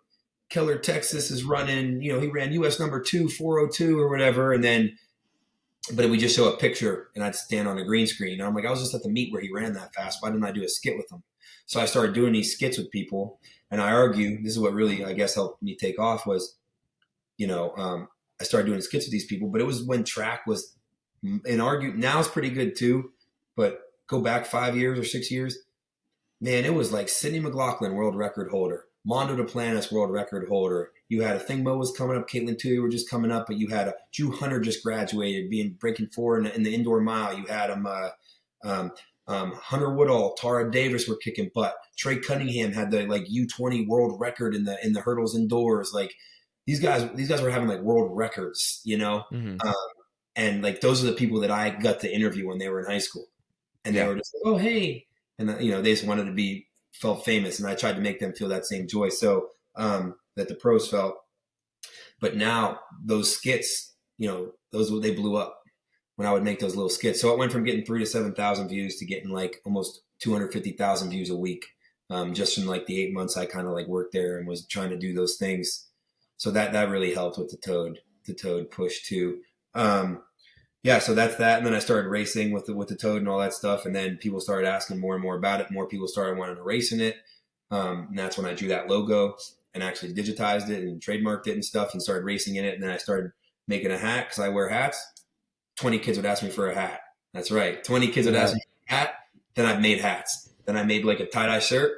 Keller, Texas is running, you know, he ran US number 2, 402 or whatever. And then, but we just show a picture and I'd stand on a green screen. And I'm like, I was just at the meet where he ran that fast. Why didn't I do a skit with him? So I started doing these skits with people, and I argue this is what really, I guess, helped me take off was, you know, I started doing skits with these people, but it was when track was, and argue now it's pretty good too, but go back 5 years or 6 years, man, it was like Sidney McLaughlin, world record holder, Mondo Duplantis, world record holder. You had a Thingmo was coming up, Caitlin Tui were just coming up, but you had a Drew Hunter just graduated, breaking 4 in the indoor mile. You had Hunter Woodall, Tara Davis were kicking butt. Trey Cunningham had the like U20 world record in the hurdles indoors. Like these guys were having like world records, you know? Mm-hmm. And like those are the people that I got to interview when they were in high school. And they were just like, oh, hey. And you know, they just wanted to felt famous. And I tried to make them feel that same joy. So that the pros felt. But now those skits, you know, they blew up when I would make those little skits. So it went from getting 3,000 to 7,000 views to getting like almost 250,000 views a week. Just from like the 8 months I kind of like worked there and was trying to do those things. So that really helped with the Toad push too. So that's that. And then I started racing with the Toad and all that stuff. And then people started asking more and more about it. More people started wanting to race in it. And that's when I drew that logo and actually digitized it and trademarked it and stuff and started racing in it. And then I started making a hat because I wear hats. 20 kids would ask me for a hat. That's right. 20 kids would ask me for a hat. Then I've made hats. Then I made like a tie-dye shirt.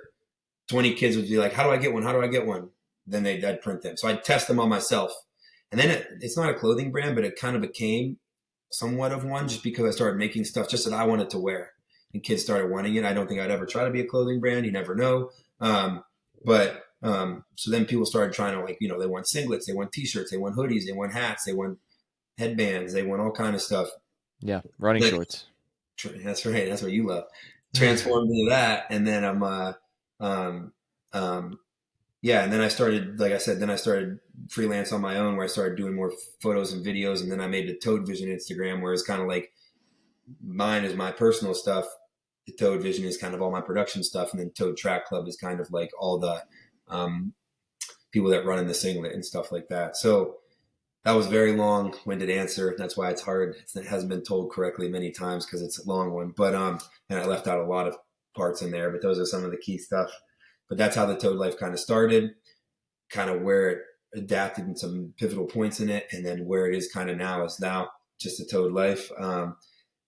20 kids would be like, how do I get one? How do I get one? Then I'd print them. So I'd test them on myself. And then it's not a clothing brand, but it kind of became somewhat of one just because I started making stuff just that I wanted to wear. And kids started wanting it. I don't think I'd ever try to be a clothing brand. You never know. So then people started trying to, like, you know, they want singlets, they want t-shirts, they want hoodies, they want hats, they want headbands, they want all kind of stuff. Yeah, running shorts. That's right. That's what you love. Transformed into that, and then yeah, and then I started, like I said, then I started freelance on my own, where I started doing more photos and videos, and then I made the Toad Vision Instagram, where it's kind of like mine is my personal stuff. The Toad Vision is kind of all my production stuff, and then Toad Track Club is kind of like all the people that run in the singlet and stuff like that. So that was a very long-winded answer. That's why it's hard. It hasn't been told correctly many times because it's a long one. But and I left out a lot of parts in there, but those are some of the key stuff. But that's how the Toad life kind of started, kind of where it adapted in some pivotal points in it, and then where it is kind of now is now just a Toad life.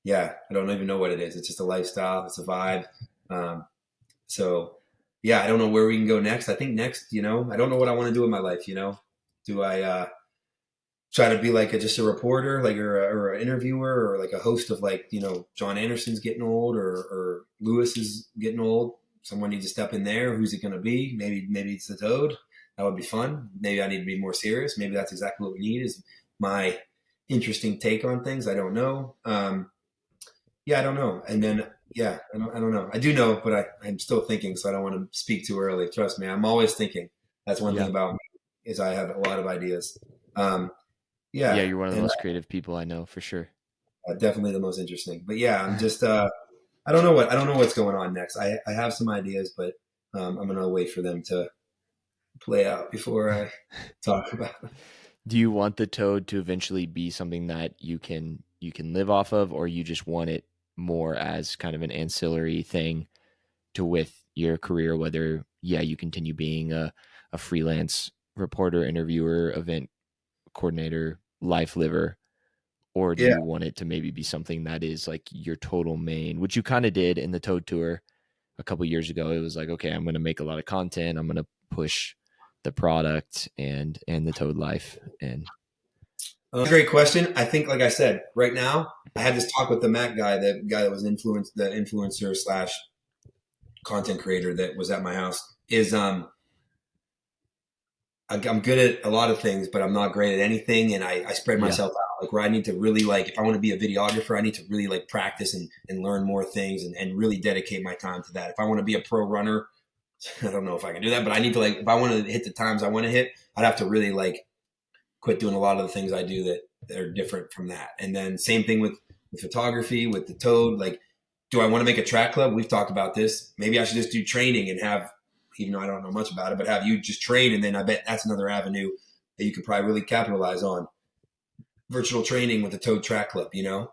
Yeah, I don't even know what it is. It's just a lifestyle. It's a vibe. So yeah, I don't know where we can go next. I think next, you know, I don't know what I want to do in my life. You know, do I try to be like just a reporter, like or an interviewer, or like a host of, like, you know, John Anderson's getting old, or Lewis is getting old. Someone needs to step in there. Who's it going to be? Maybe it's the Toad. That would be fun. Maybe I need to be more serious. Maybe that's exactly what we need, is my interesting take on things. I don't know. Yeah, I don't know. And then, yeah, I don't know. I do know, but I'm still thinking, so I don't want to speak too early. Trust me, I'm always thinking. That's one thing about me, is I have a lot of ideas. Yeah, Yeah, you're one of the most creative people I know, for sure. Definitely the most interesting. But yeah, I'm just I don't know what's going on next. I have some ideas, but I'm gonna wait for them to play out before I talk about them. Do you want the Toad to eventually be something that you can live off of, or you just want it more as kind of an ancillary thing to with your career, whether you continue being a freelance reporter, interviewer, event coordinator, life liver, or do Yeah. you want it to maybe be something that is like your total main, which you kind of did in the Toad Tour a couple years ago? It was like, okay, I'm going to make a lot of content, I'm going to push the product and the Toad life. And Great question. I think, like I said, right now I had this talk with the Mac guy, the guy that was the influencer slash content creator that was at my house. Is I'm good at a lot of things, but I'm not great at anything, and I spread myself out. Like, where I need to really, like, if I want to be a videographer, I need to really, like, practice and learn more things, and really dedicate my time to that. If I want to be a pro runner, I don't know if I can do that, but I need to, like, if I want to hit the times I want to hit, I'd have to really, like, quit doing a lot of the things I do that are different from that. And then same thing with photography, with the Toad. Like, do I want to make a track club? We've talked about this. Maybe I should just do training and have, even though I don't know much about it, but have you just train. And then I bet that's another avenue that you could probably really capitalize on. Virtual training with the Toad Track Club, you know?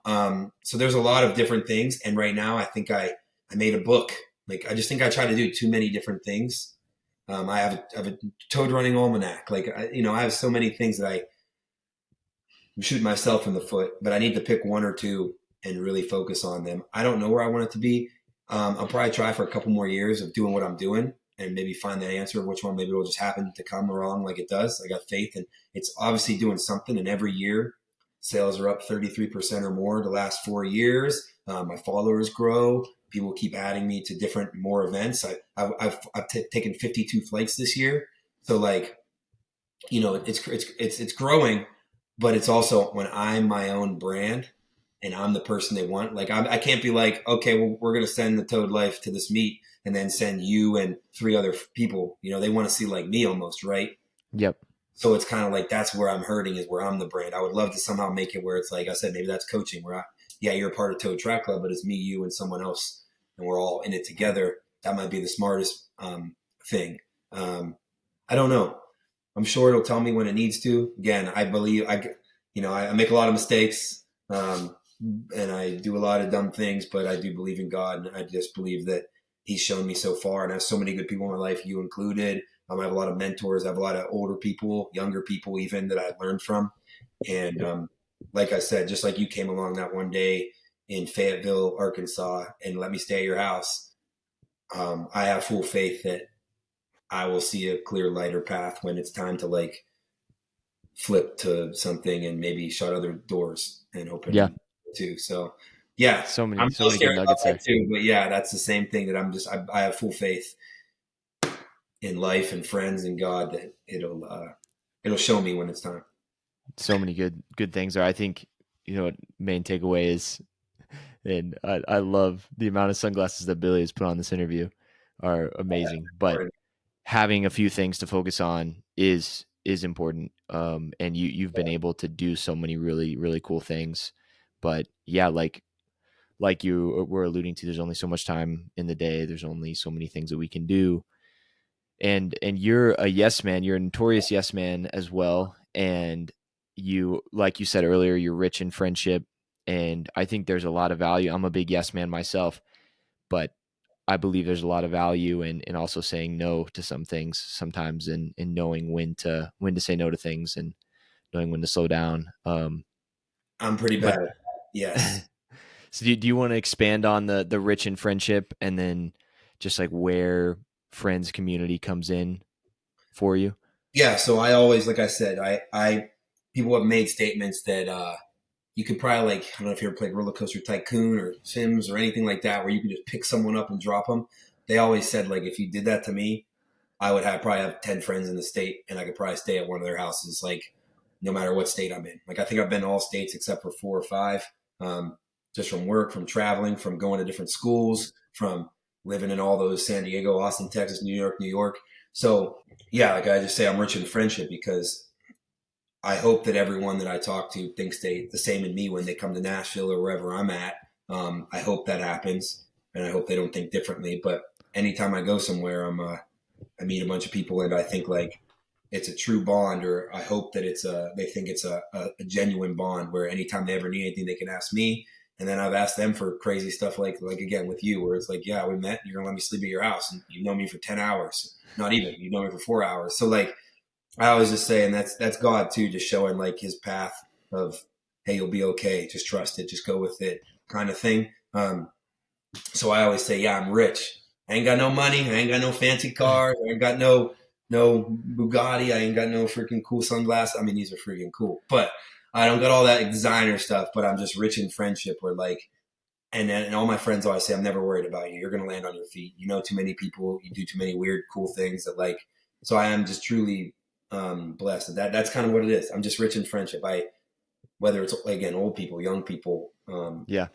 So there's a lot of different things. And right now I think I made a book. Like, I just think I try to do too many different things. I have a Toad running almanac. Like, I have so many things that I'm shooting myself in the foot, but I need to pick one or two and really focus on them. I don't know where I want it to be. I'll probably try for a couple more years of doing what I'm doing, and maybe find that answer of which one. Maybe it'll just happen to come along like it does. I got faith, and it's obviously doing something. And every year, sales are up 33% or more the last 4 years. My followers grow. People keep adding me to different, more events. I've taken 52 flights this year. So, like, it's growing, but it's also when I'm my own brand and I'm the person they want. Like, I can't be like, okay, well, we're going to send the Toad Life to this meet and then send you and 3 other people. They want to see like me almost, right? Yep. So it's kind of like, that's where I'm hurting, is where I'm the brand. I would love to somehow make it where it's like I said, maybe that's coaching, where you're a part of Toad Track Club, but it's me, you, and someone else, and we're all in it together. That might be the smartest thing. I don't know. I'm sure it'll tell me when it needs to. Again, I believe I make a lot of mistakes, and I do a lot of dumb things, but I do believe in God, and I just believe that He's shown me so far, and I have so many good people in my life, you included. I have a lot of mentors. I have a lot of older people, younger people even, that I've learned from. And like I said, just like you came along that one day in Fayetteville, Arkansas, and let me stay at your house, I have full faith that I will see a clear, lighter path when it's time to like flip to something and maybe shut other doors and Yeah. open too. So, yeah, I'm So still many good scared about nuggets that there. too. But yeah, that's the same thing that I have full faith in life and friends and God that it'll show me when it's time. So many good things there. I think, main takeaway is, and I love the amount of sunglasses that Billy has put on this interview are amazing. But having a few things to focus on is important. And you've been able to do so many really, really cool things. But yeah, like you were alluding to, there's only so much time in the day. There's only so many things that we can do. And you're a yes man. You're a notorious yes man as well. And you, like you said earlier, you're rich in friendship. And I think there's a lot of value. I'm a big yes man myself, but I believe there's a lot of value in also saying no to some things sometimes, and knowing when to say no to things, and knowing when to slow down. I'm pretty But bad at that. Yes. so do you want to expand on the rich in friendship, and then just like where friends community comes in for you? Yeah. So I always, like I said, people have made statements that you could probably like, I don't know if you ever played Roller Coaster Tycoon or Sims or anything like that, where you could just pick someone up and drop them. They always said like, if you did that to me, I would probably have 10 friends in the state and I could probably stay at one of their houses, like no matter what state I'm in. Like I think I've been to all states except for 4 or 5, just from work, from traveling, from going to different schools, from living in all those San Diego, Austin, Texas, New York, New York. So yeah, like I just say I'm rich in friendship because I hope that everyone that I talk to thinks the same in me when they come to Nashville or wherever I'm at. I hope that happens, and I hope they don't think differently. But anytime I go somewhere, I meet a bunch of people, and I think like it's a true bond, or I hope that they think it's a genuine bond where anytime they ever need anything, they can ask me. And then I've asked them for crazy stuff like again with you, where it's like, yeah, we met, you're gonna let me sleep at your house, and you know me for 10 hours, not even, you know me for 4 hours. So like I always just say, and that's God too, just showing like His path of, hey, you'll be okay, just trust it, just go with it, kind of thing. So I always say, yeah, I'm rich. I ain't got no money. I ain't got no fancy cars. I ain't got no Bugatti. I ain't got no freaking cool sunglasses. I mean, these are freaking cool, but I don't got all that designer stuff. But I'm just rich in friendship. Where like, and all my friends always say, I'm never worried about you. You're gonna land on your feet. You know too many people. You do too many weird, cool things that like. So I am just truly blessed. That's kind of what it is. I'm just rich in friendship. Whether it's again old people, young people. Yeah.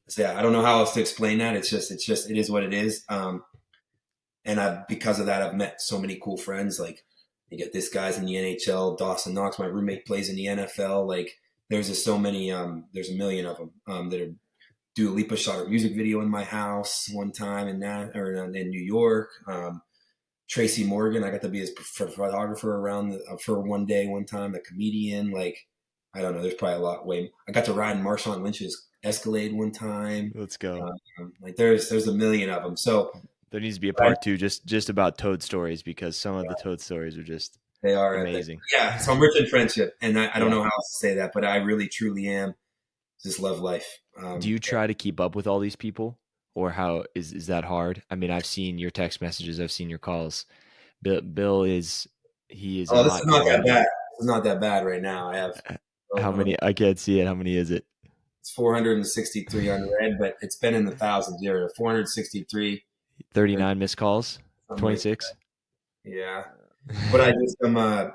So yeah, I don't know how else to explain that. It is what it is. And because of that, I've met so many cool friends. Like you get this guy's in the NHL, Dawson Knox, my roommate plays in the NFL. Like there's just so many, there's a million of them, that are Dua Lipa shot a music video in my house one time in New York. Tracy Morgan, I got to be his photographer for one day, one time, a comedian. Like, I don't know, there's probably a lot way. I got to ride in Marshawn Lynch's Escalade one time. Let's go. Like there's a million of them. So There needs to be a I, part two, just about Toad stories, because some of the Toad stories are just they are epic. amazing. Yeah. So I'm rich in friendship, and I don't Yeah. know how else to say that, but I really truly am. Just love life. Do you try to keep up with all these people, or how is that hard? I mean, I've seen your text messages, I've seen your calls. Bill he is a Oh, this is hot not that commodity. bad. This is not that bad right now. I have How many? I can't see it. How many is it? it's 463 on red, but it's been in the thousands here. 463 and 39 missed calls. something like 26. that. Yeah. But I just am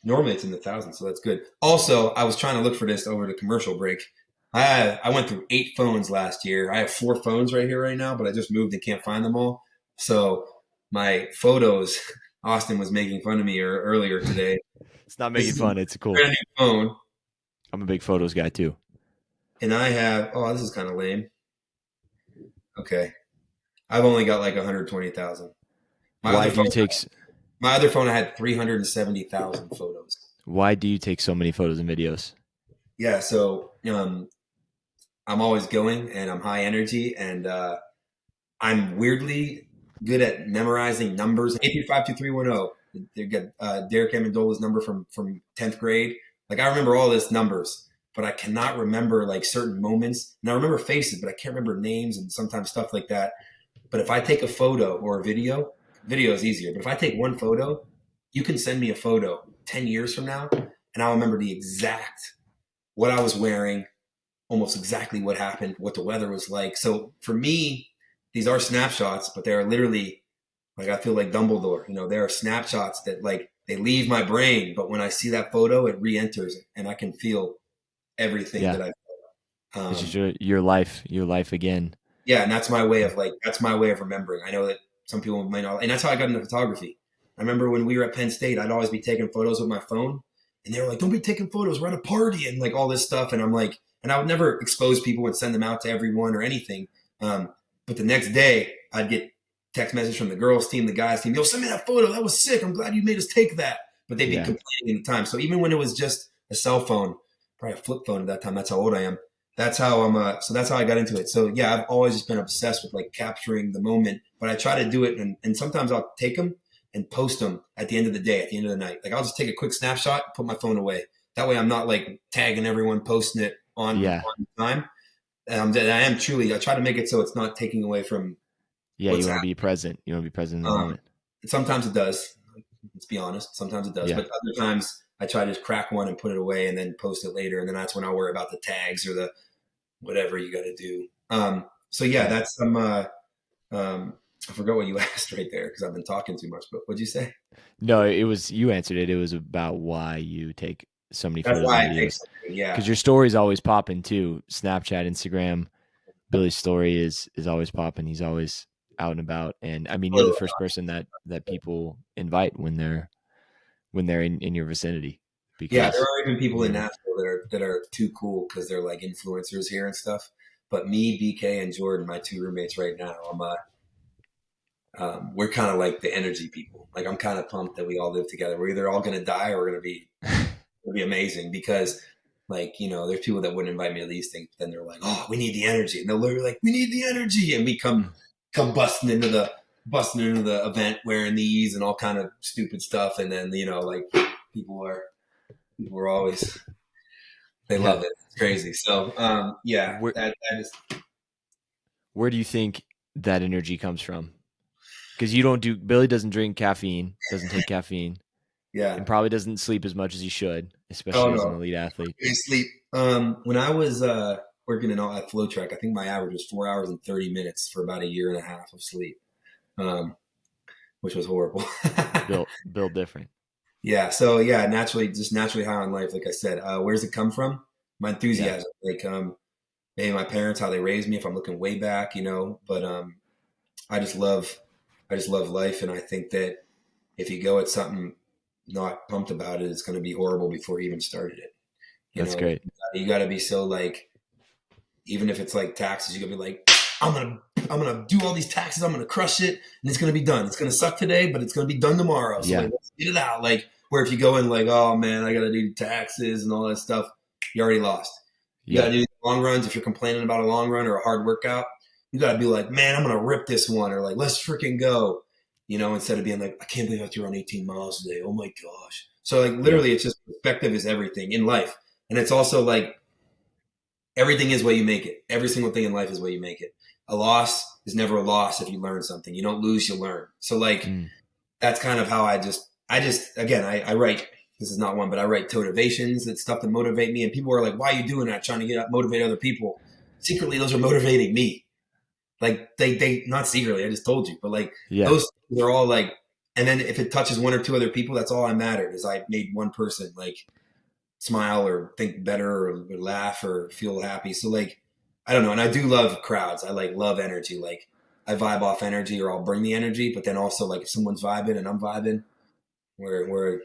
normally it's in the thousands, so that's good. Also, I was trying to look for this over the commercial break. I went through 8 phones last year. I have 4 phones right here right now, but I just moved and can't find them all. So my photos, Austin was making fun of me earlier today. It's not This making is a fun. It's cool. brand new phone, I'm a big photos guy too. and I have. Oh, this is kind of lame. Okay, I've only got like 120,000. My Why other do phone, you take my other phone, I had 370,000 photos. why do you take so many photos and videos? Yeah, so I'm always going, and I'm high energy, and I'm weirdly good at memorizing numbers. 8352310. They get Derek Amendola's number from 10th grade. Like I remember all this numbers, but I cannot remember like certain moments. And I remember faces, but I can't remember names and sometimes stuff like that. But if I take a photo or a video is easier. But if I take one photo, you can send me a photo 10 years from now and I'll remember the exact what I was wearing, almost exactly what happened, what the weather was like. So for me, these are snapshots, but they are literally like I feel like Dumbledore. You know, there are snapshots that like they leave my brain, but when I see that photo, it re-enters and I can feel everything Yeah. that I It's just um, your life again. yeah, and that's my way of remembering. I know that some people might not, and that's how I got into photography. I remember when we were at Penn State, I'd always be taking photos with my phone, and they were like, "Don't be taking photos. We're at a party," and like all this stuff. And I'm like, and I would never expose people and send them out to everyone or anything. Um, but the next day, I'd get text message from the girls' team, the guys' team. Yo, send me that photo. That was sick. I'm glad you made us take that. But they'd be Yeah. complaining at the time. So even when it was just a cell phone, probably a flip phone at that time. That's how old I am. That's how I'm. So that's how I got into it. So yeah, I've always just been obsessed with like capturing the moment. But I try to do it, and sometimes I'll take them and post them at the end of the day, at the end of the night. Like I'll just take a quick snapshot, put my phone away. That way, I'm not like tagging everyone, posting it Yeah. on time. And I am truly. I try to make it so it's not taking away from Yeah. You what's want to happening. be present. You want to be present in the Um, moment. Sometimes it does. Let's be honest. Sometimes it does, Yeah. but other times I try to just crack one and put it away, and then post it later. And then that's when I worry about the tags or the whatever you got to do. So yeah, Yeah. that's some. I forgot what you asked right there because I've been talking too much. But what'd you say? No, it was you answered it. It was about why you take so many That's photos why and I take videos. something. Yeah, Because your story's always popping too. Snapchat, Instagram. Billy's story is always popping. He's always out and about. And I mean, you're the totally. first person that people invite when they're in your vicinity Yeah, there because are even people you in know Nashville that are too cool because they're like influencers here and stuff. But me, BK, and Jordan, my two roommates right now, we're kind of like the energy people. Like I'm kind of pumped that we all live together. We're either all gonna die or we're gonna be it'll be amazing because like there's people that wouldn't invite me to these things, but then they're like, oh, we need the energy, and they're literally like, we need the energy, and we come busting into the event wearing these and all kind of stupid stuff, and then like people are people are always they yeah. love it. It's crazy. So yeah, Where that is where do you think that energy comes from? Because you don't do Billy doesn't drink caffeine, doesn't take caffeine, yeah. and probably doesn't sleep as much as he should, Oh especially as an no, elite athlete. I sleep. When I was working at Flow Track, I think my average was 4 hours and 30 minutes for about a year and a half of sleep. Um, which was horrible. Built different. Yeah. So yeah, just naturally high on life. Like I said, where's it come from? My Yeah. enthusiasm. Like maybe my parents, how they raised me. If I'm looking way back, but I just love, I just love life, and I think that if you go at something not pumped about it, it's going to be horrible before you even started it. That's great. You got to be so like, even if it's like taxes, you got to be like, I'm gonna do all these taxes. I'm gonna crush it, and it's gonna be done. It's gonna suck today, but it's gonna be done tomorrow. So Yeah. like, let's get it out. Like, where if you go in like, oh man, I gotta do taxes and all that stuff, you already lost. You Yeah. gotta do long runs. If you're complaining about a long run or a hard workout, you gotta be like, man, I'm gonna rip this one, or like, let's freaking go. Instead of being like, I can't believe I have to run 18 miles today. Oh my gosh. So like, Yeah. literally, it's just perspective is everything in life, and it's also like everything is what you make it. Every single thing in life is what you make it. A loss is never a loss if you learn something. You don't lose, you learn. So like Mm. that's kind of how I just again I write this is not one, but I write motivations. It's stuff to motivate me. And people are like, why are you doing that? Trying to motivate other people. Secretly, those are motivating me. Like they not secretly, I just told you, but like Yeah. those they're all like and then if it touches one or two other people, that's all I mattered is I made one person like smile or think better or laugh or feel happy. So like, I don't know. And I do love crowds. I like love energy. Like I vibe off energy or I'll bring the energy, but then also like if someone's vibing and I'm vibing, we're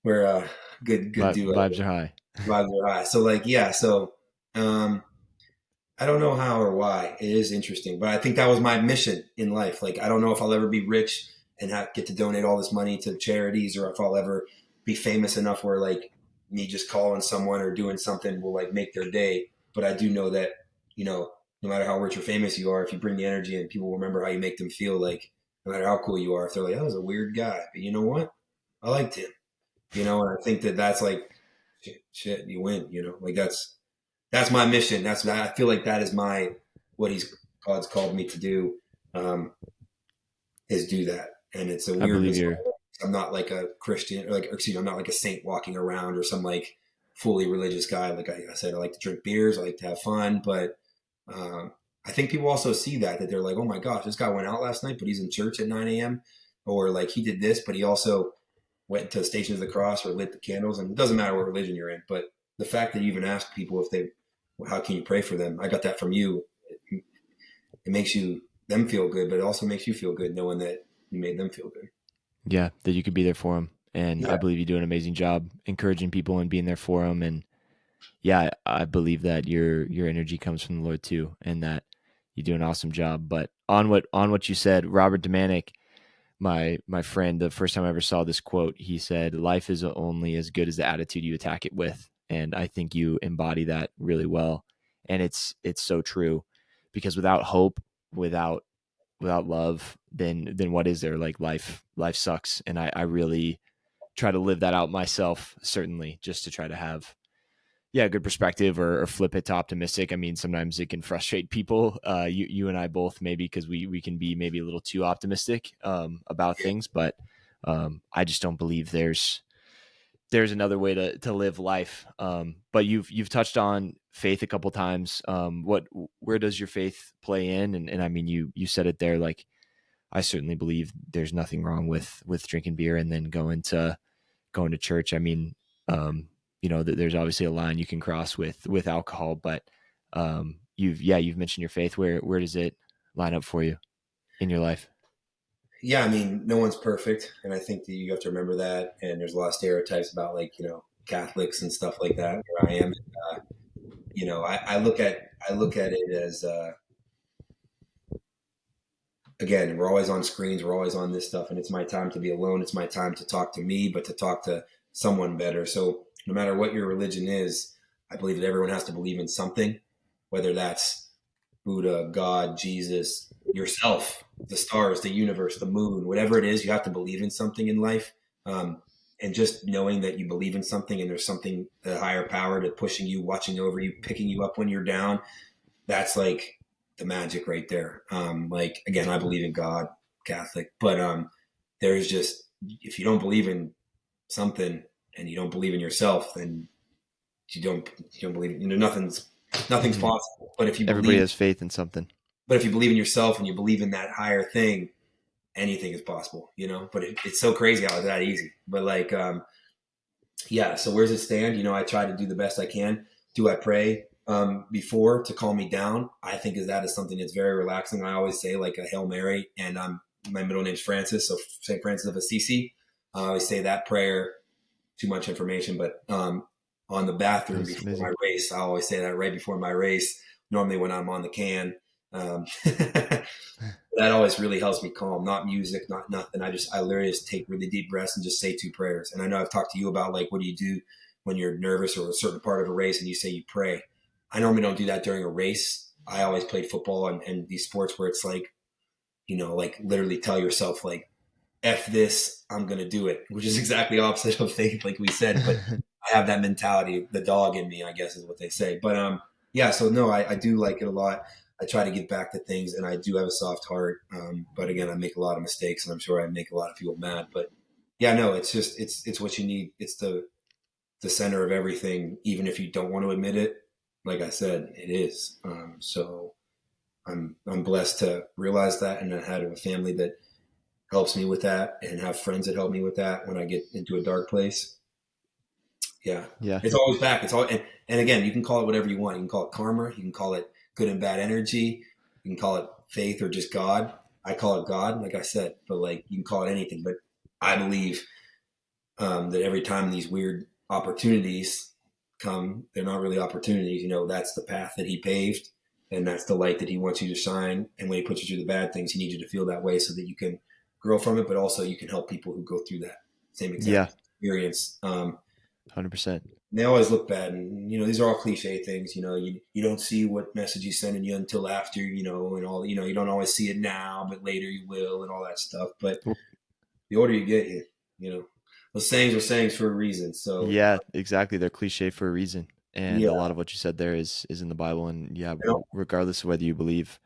good duo. Vibes are high. Vibes are high. So like, yeah. So, um, I don't know how or why. It is interesting, but I think that was my mission in life. Like, I don't know if I'll ever be rich and get to donate all this money to charities, or if I'll ever be famous enough where like me just calling someone or doing something will like make their day. But I do know that no matter how rich or famous you are, if you bring the energy and people remember how you make them feel, like no matter how cool you are, if they're like, that was a weird guy, but you know what, I liked him. And I think that that's like shit, you win. Like that's my mission. I feel like that is what God's called me to do. Is do that, and it's a I weird. believe Bizarre, you're. I'm not like a Christian, or I'm not like a saint walking around or some like fully religious guy. Like I said, I like to drink beers, I like to have fun, but I think people also see that they're like, oh my gosh, this guy went out last night, but he's in church at 9 a.m. Or like he did this, but he also went to Stations of the Cross or lit the candles. And it doesn't matter what religion you're in, but the fact that you even ask people how can you pray for them? I got that from you. It makes them feel good, but it also makes you feel good knowing that you made them feel good. Yeah, that you could be there for them, and I Yeah. believe you do an amazing job encouraging people and being there for them. And yeah, I believe that your energy comes from the Lord too, and that you do an awesome job. But on what you said, Robert Domanic, my friend, the first time I ever saw this quote, he said, "Life is only as good as the attitude you attack it with," and I think you embody that really well. And it's so true, because without hope, without love, then what is there? Like life sucks, and I really try to live that out myself, certainly, just to try to have good perspective, or flip it to optimistic. I mean, sometimes it can frustrate people. You and I both, maybe because we can be maybe a little too optimistic about things, but I just don't believe there's another way to live life. But you've touched on faith a couple times. Where does your faith play in? And I mean, you said it there. Like, I certainly believe there's nothing wrong with drinking beer and then going to church. I mean, there's obviously a line you can cross with alcohol, but you've mentioned your faith. Where does it line up for you in your life? Yeah, I mean, no one's perfect, and I think that you have to remember that. And there's a lot of stereotypes about like Catholics and stuff like that. Where I am, I look at it as again, we're always on screens, we're always on this stuff, and it's my time to be alone. It's my time to talk to me, but to talk to someone better. So no matter what your religion is, I believe that everyone has to believe in something, whether that's Buddha, God, Jesus, yourself, the stars, the universe, the moon, whatever it is, you have to believe in something in life. And just knowing that you believe in something and there's something, a higher power to pushing you, watching over you, picking you up when you're down, that's like the magic right there. Like, again, I believe in God, Catholic, but there's just, if you don't believe in something and you don't believe in yourself, then you don't believe, nothing's Mhm. possible. But if you Everybody believe has faith in something. But if you believe in yourself and you believe in that higher thing, anything is possible, But it's so crazy how it's that easy. But like, yeah. So where does it stand? I try to do the best I can. Do I pray before to calm me down? I think that is something that's very relaxing. I always say like a Hail Mary, and my middle name's Francis, so Saint Francis of Assisi. I always say that prayer. Too much information, but on the bathroom That's before my amazing. race, I always say that right before my race. Normally, when I'm on the can, that always really helps me calm. Not music, not nothing. I literally just take really deep breaths and just say two prayers. And I know I've talked to you about like what do you do when you're nervous or a certain part of a race and you say you pray. I normally don't do that during a race. I always played football and these sports where it's like, like literally tell yourself like F this, I'm going to do it, which is exactly opposite of faith, like we said. But I have that mentality, the dog in me, I guess is what they say. But yeah, so no, I do like it a lot. I try to give back to things, and I do have a soft heart. But again, I make a lot of mistakes, and I'm sure I make a lot of people mad. But yeah, no, it's just it's what you need. It's the center of everything, even if you don't want to admit it. Like I said, it is. So I'm blessed to realize that, and I had a family that helps me with that, and have friends that help me with that when I get into a dark place. Yeah, Yeah. it's always back. It's all, and again, you can call it whatever you want. You can call it karma. You can call it good and bad energy. You can call it faith or just God. I call it God, like I said, but like you can call it anything. But I believe that every time these weird opportunities come, they're not really opportunities. That's the path that He paved, and that's the light that He wants you to shine. And when He puts you through the bad things, He needs you to feel that way so that you can grow from it, but also you can help people who go through that same exact Yeah. experience. 100%. They always look bad, and these are all cliche things. You don't see what message He's sending you until after, and all. You don't always see it now, but later you will, and all that stuff. But Well, the older you get, you know those sayings are sayings for a reason. So Yeah, exactly. They're cliche for a reason. And yeah, a lot of what you said there is in the Bible. And yeah, you know, regardless of whether you believe,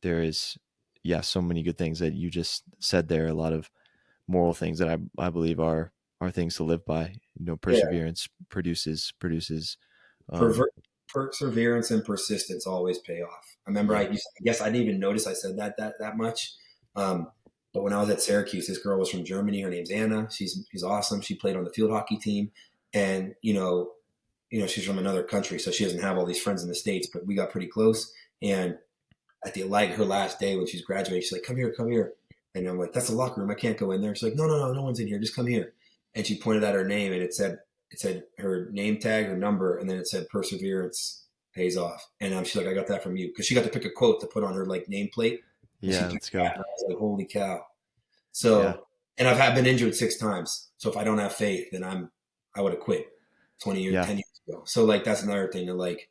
there is, yeah, so many good things that you just said there. A lot of moral things that I believe are things to live by. yeah, Perseverance produces. Um, perver- perseverance and persistence always pay off. I remember yeah, I guess I didn't even notice I said that much. Um, but when I was at Syracuse, this girl was from Germany. Her name's Anna. She's awesome. She played on the field hockey team, and she's from another country, so she doesn't have all these friends in the States. But we got pretty close, and at the like her last day when she's graduating, she's like, come here. And I'm like, that's the locker room. I can't go in there. She's like, no one's in here. Just come here. And she pointed at her name and it said her name tag, her number, and then it said perseverance pays off. And she's like, I got that from you. Because she got to pick a quote to put on her like nameplate. And she yeah, picked let's that. go. And I was like, holy cow. Yeah, So, and I've been injured 6 times. So if I don't have faith, then I would have quit 20 years, yeah, 10 years ago. So like that's another thing to like,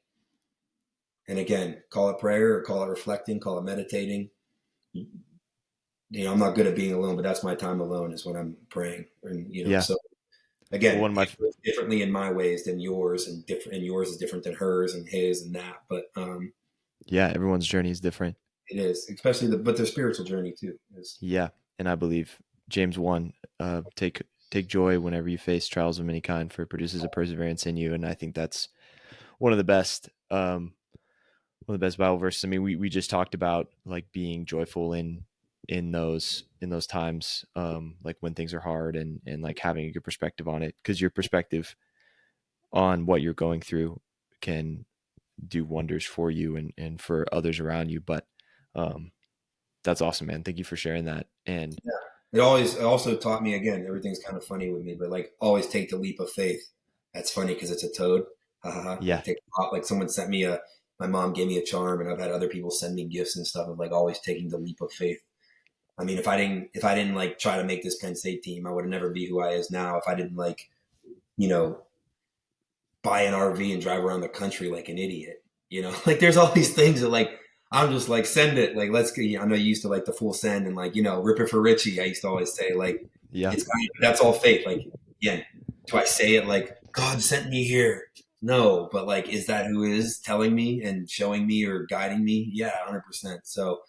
and again, call it prayer or call it reflecting, call it meditating. I'm not good at being alone, but that's my time alone is when I'm praying. And yeah. so Well, again, one of my it goes differently in my ways than yours, and yours is different than hers and his and that. But yeah, everyone's journey is different. it is, especially but their spiritual journey too is. Yeah, and I believe James 1, take joy whenever you face trials of any kind, for it produces a perseverance in you. And I think that's one of the best one of the best Bible verses. I mean, we just talked about like being joyful in those times, like when things are hard, and like having a good perspective on it, because your perspective on what you're going through can do wonders for you and for others around you. But um, that's awesome, man. Thank you for sharing that. And It also taught me again. Everything's kind of funny with me, but like always take the leap of faith. That's funny because it's a toad. Ha ha ha. Like yeah, take like someone sent me a. My mom gave me a charm, and I've had other people send me gifts and stuff of like always taking the leap of faith. I mean, if I didn't like try to make this Penn State team, I would never be who I is now. If I didn't like, you know, buy an RV and drive around the country like an idiot, like there's all these things that like I'm just like send it, like let's get. I know you used to like the full send and like rip it for Richie. I used to always say like yeah, that's all faith. Like again, do I say it like God sent me here? No, but like is that who is telling me and showing me or guiding me? Yeah, 100%. So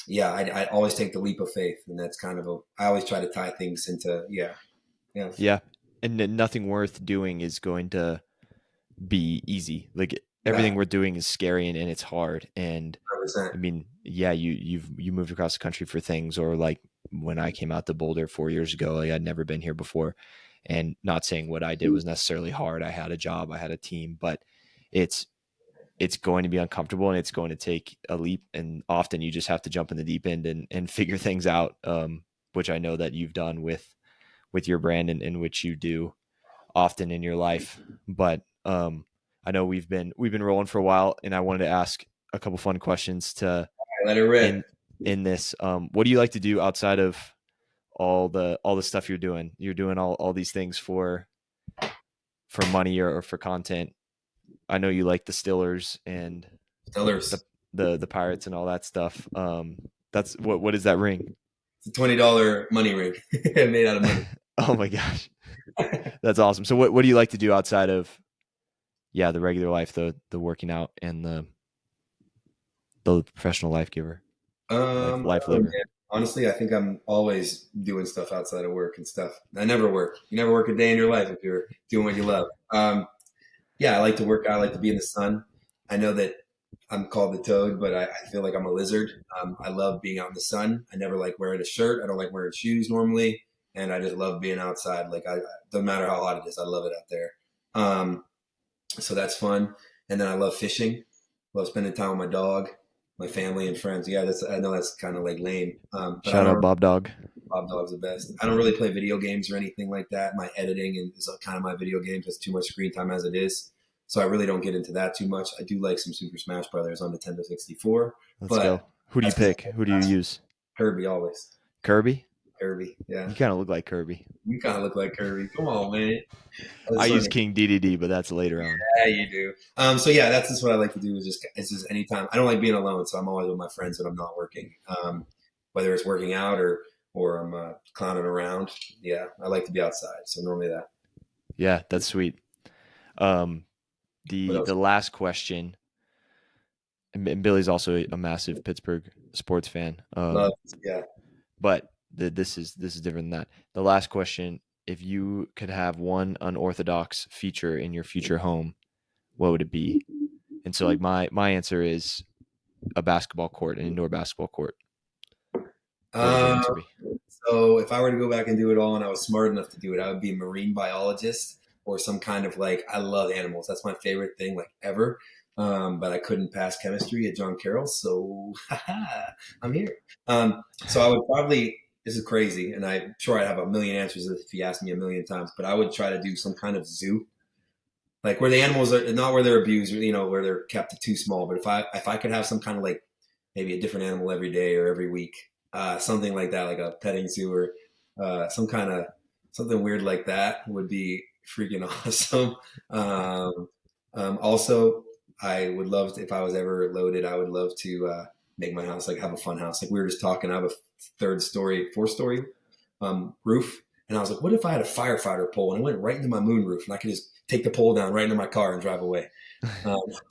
yeah, I always take the leap of faith, and that's kind of I always try to tie things into yeah, yeah. And then nothing worth doing is going to be easy. Like yeah, everything we're doing is scary, and it's hard. And 100%. I mean, yeah, you moved across the country for things, or like when I came out to Boulder 4 years ago, like I'd never been here before. And not saying what I did was necessarily hard. I had a job, I had a team, but it's it's going to be uncomfortable, and it's going to take a leap. And often you just have to jump in the deep end and figure things out, which I know that you've done with your brand, and in which you do often in your life. But I know we've been rolling for a while, and I wanted to ask a couple fun questions to Let it rip. in in this. What do you like to do outside of all the stuff you're doing? You're doing all these things for money, or for content. I know you like the Stillers and the Stillers. the Pirates and all that stuff. That's what is that ring? It's a $20 money ring made out of money. Oh my gosh, that's awesome. So what do you like to do outside of, yeah, the regular life, the working out, and the professional life giver, life Oh, man. liver? Honestly, I think I'm always doing stuff outside of work and stuff. I never work. You never work a day in your life if you're doing what you love. Yeah, I like to work out. I like to be in the sun. I know that I'm called the toad, but I feel like I'm a lizard. I love being out in the sun. I never like wearing a shirt. I don't like wearing shoes normally, and I just love being outside. Like don't matter how hot it is, I love it out there. Um, so that's fun. And then I love fishing. Love spending time with my dog, my family and friends. Yeah, I know that's kind of like lame, but I Shout out don't. Bob Dog. Bob Dog's the best. I don't really play video games or anything like that. My editing is kind of my video games. Has too much screen time as it is, so I really don't get into that too much. I do like some Super Smash Brothers on Nintendo 64, Let's but go. Who do you that's because pick? Who do you use? Kirby always. Kirby. Kirby, yeah. You kind of look like Kirby. You kind of look like Kirby. Come on, man. I That's use funny. King DDD, but that's later on. Yeah, you do. So yeah, that's just what I like to do. It's just anytime. I don't like being alone, so I'm always with my friends when I'm not working. Whether it's working out or or I'm clowning around. Yeah, I like to be outside. So normally that. Yeah, that's sweet. Um, What the else? last question, and Billy's also a massive Pittsburgh sports fan. Yeah. But this is different than that. The last question: if you could have one unorthodox feature in your future home, what would it be? And so, like my answer is a basketball court, an indoor basketball court. What would your Uh, answer be? so if I were to go back and do it all, and I was smart enough to do it, I would be a marine biologist or some kind of like. I love animals. That's my favorite thing, like ever. But I couldn't pass chemistry at John Carroll, so I'm here. So I would probably. This is crazy, and I'm sure I'd have a million answers if you asked me a million times. But I would try to do some kind of zoo, like where the animals are not where they're abused, where they're kept too small. But if I could have some kind of like maybe a different animal every day or every week, something like that, like a petting zoo or some kind of something weird like that would be freaking awesome. Also, I would love to, if I was ever loaded, I would love to make my house like have a fun house. Like we were just talking, I have a fourth story roof. And I was like, what if I had a firefighter pole and it went right into my moon roof and I could just take the pole down right into my car and drive away?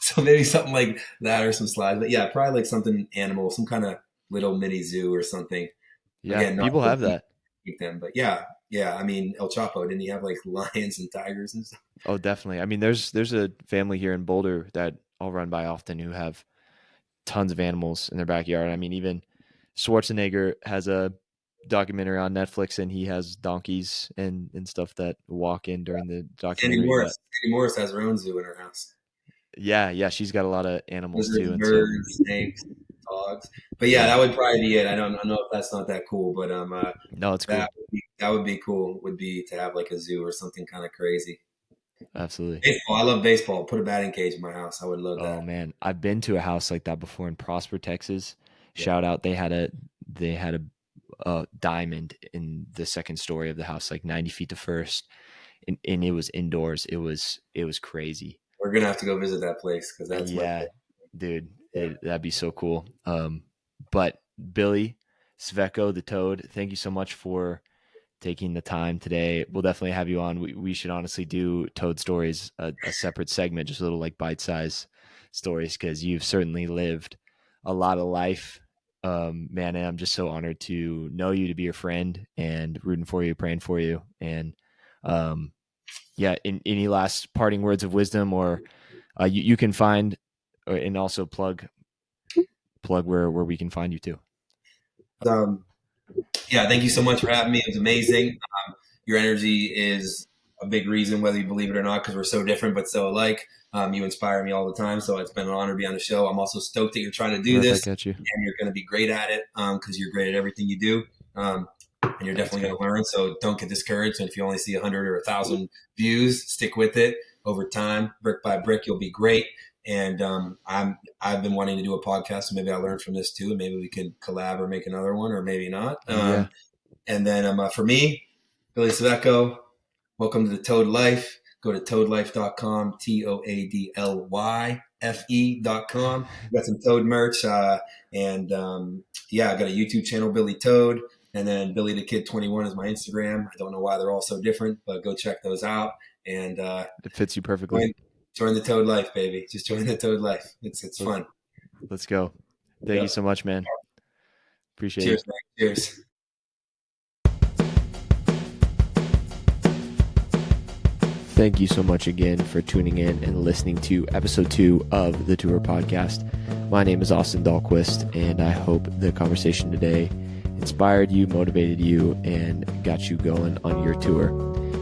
So maybe something like that or some slides. But yeah, probably like something animal, some kind of little mini zoo or something. Yeah, Again, not people to have that. keep them, but yeah. I mean, El Chapo, didn't he have like lions and tigers and stuff? Oh, definitely. I mean, there's a family here in Boulder that I'll run by often who have tons of animals in their backyard. I mean, even Schwarzenegger has a documentary on Netflix, and he has donkeys and stuff that walk in during the Sandy documentary. Morris. But Sandy Morris has her own zoo in her house. yeah, she's got a lot of animals Lizards, too, and so birds, snakes, dogs. But yeah, yeah, that would probably be it. I don't know if that's not that cool, but no, it's cool. that would be cool. Would be to have like a zoo or something kind of crazy. Absolutely. Baseball, I love baseball. Put a batting cage in my house. I would love Oh that. man, I've been to a house like that before in Prosper, Texas. Yeah. Shout out! They had a diamond in the second story of the house, like 90 feet to first, and it was indoors. It was crazy. We're gonna have to go visit that place because that's my Yeah, place. dude, Yeah. that'd be so cool. But Billy Cvecko, the Toad, thank you so much for taking the time today. We'll definitely have you on. We should honestly do Toad Stories, a separate segment, just a little like bite-sized stories, because you've certainly lived a lot of life. Man, and I'm just so honored to know you, to be your friend, and rooting for you, praying for you. And yeah, any last parting words of wisdom, or you can find, and also plug where we can find you too. Yeah, thank you so much for having me. It was amazing. Your energy is a big reason, whether you believe it or not, because we're so different but so alike. You inspire me all the time, so it's been an honor to be on the show. I'm also stoked that you're trying to do Right this, back at you. and you're going to be great at it because you're great at everything you do. And you're definitely going to learn. So don't get discouraged. And if you only see 100 or 1,000 views, stick with it. Over time, brick by brick, you'll be great. And I've been wanting to do a podcast, so maybe I learned from this too, and maybe we can collab or make another one, or maybe not. Yeah. And then for me, Billy Cvecko, welcome to the Toad Life. Go to toadlife.com, TOADLYFE.com. Got some Toad merch. And I got a YouTube channel, Billy Toad. And then Billy the Kid 21 is my Instagram. I don't know why they're all so different, but go check those out. And it fits you perfectly. Join the Toad Life, baby. Just join the Toad Life. It's fun. Let's go. Thank you so much, man. Appreciate Cheers, it. man. Cheers. Thank you so much again for tuning in and listening to episode 2 of the Tour Podcast. My name is Austin Dahlquist, and I hope the conversation today inspired you, motivated you, and got you going on your tour.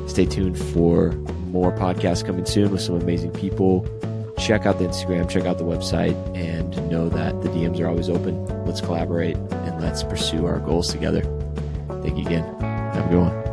Stay tuned for more podcasts coming soon with some amazing people. Check out the Instagram, check out the website, and know that the DMs are always open. Let's collaborate and let's pursue our goals together. Thank you again. Have a good one.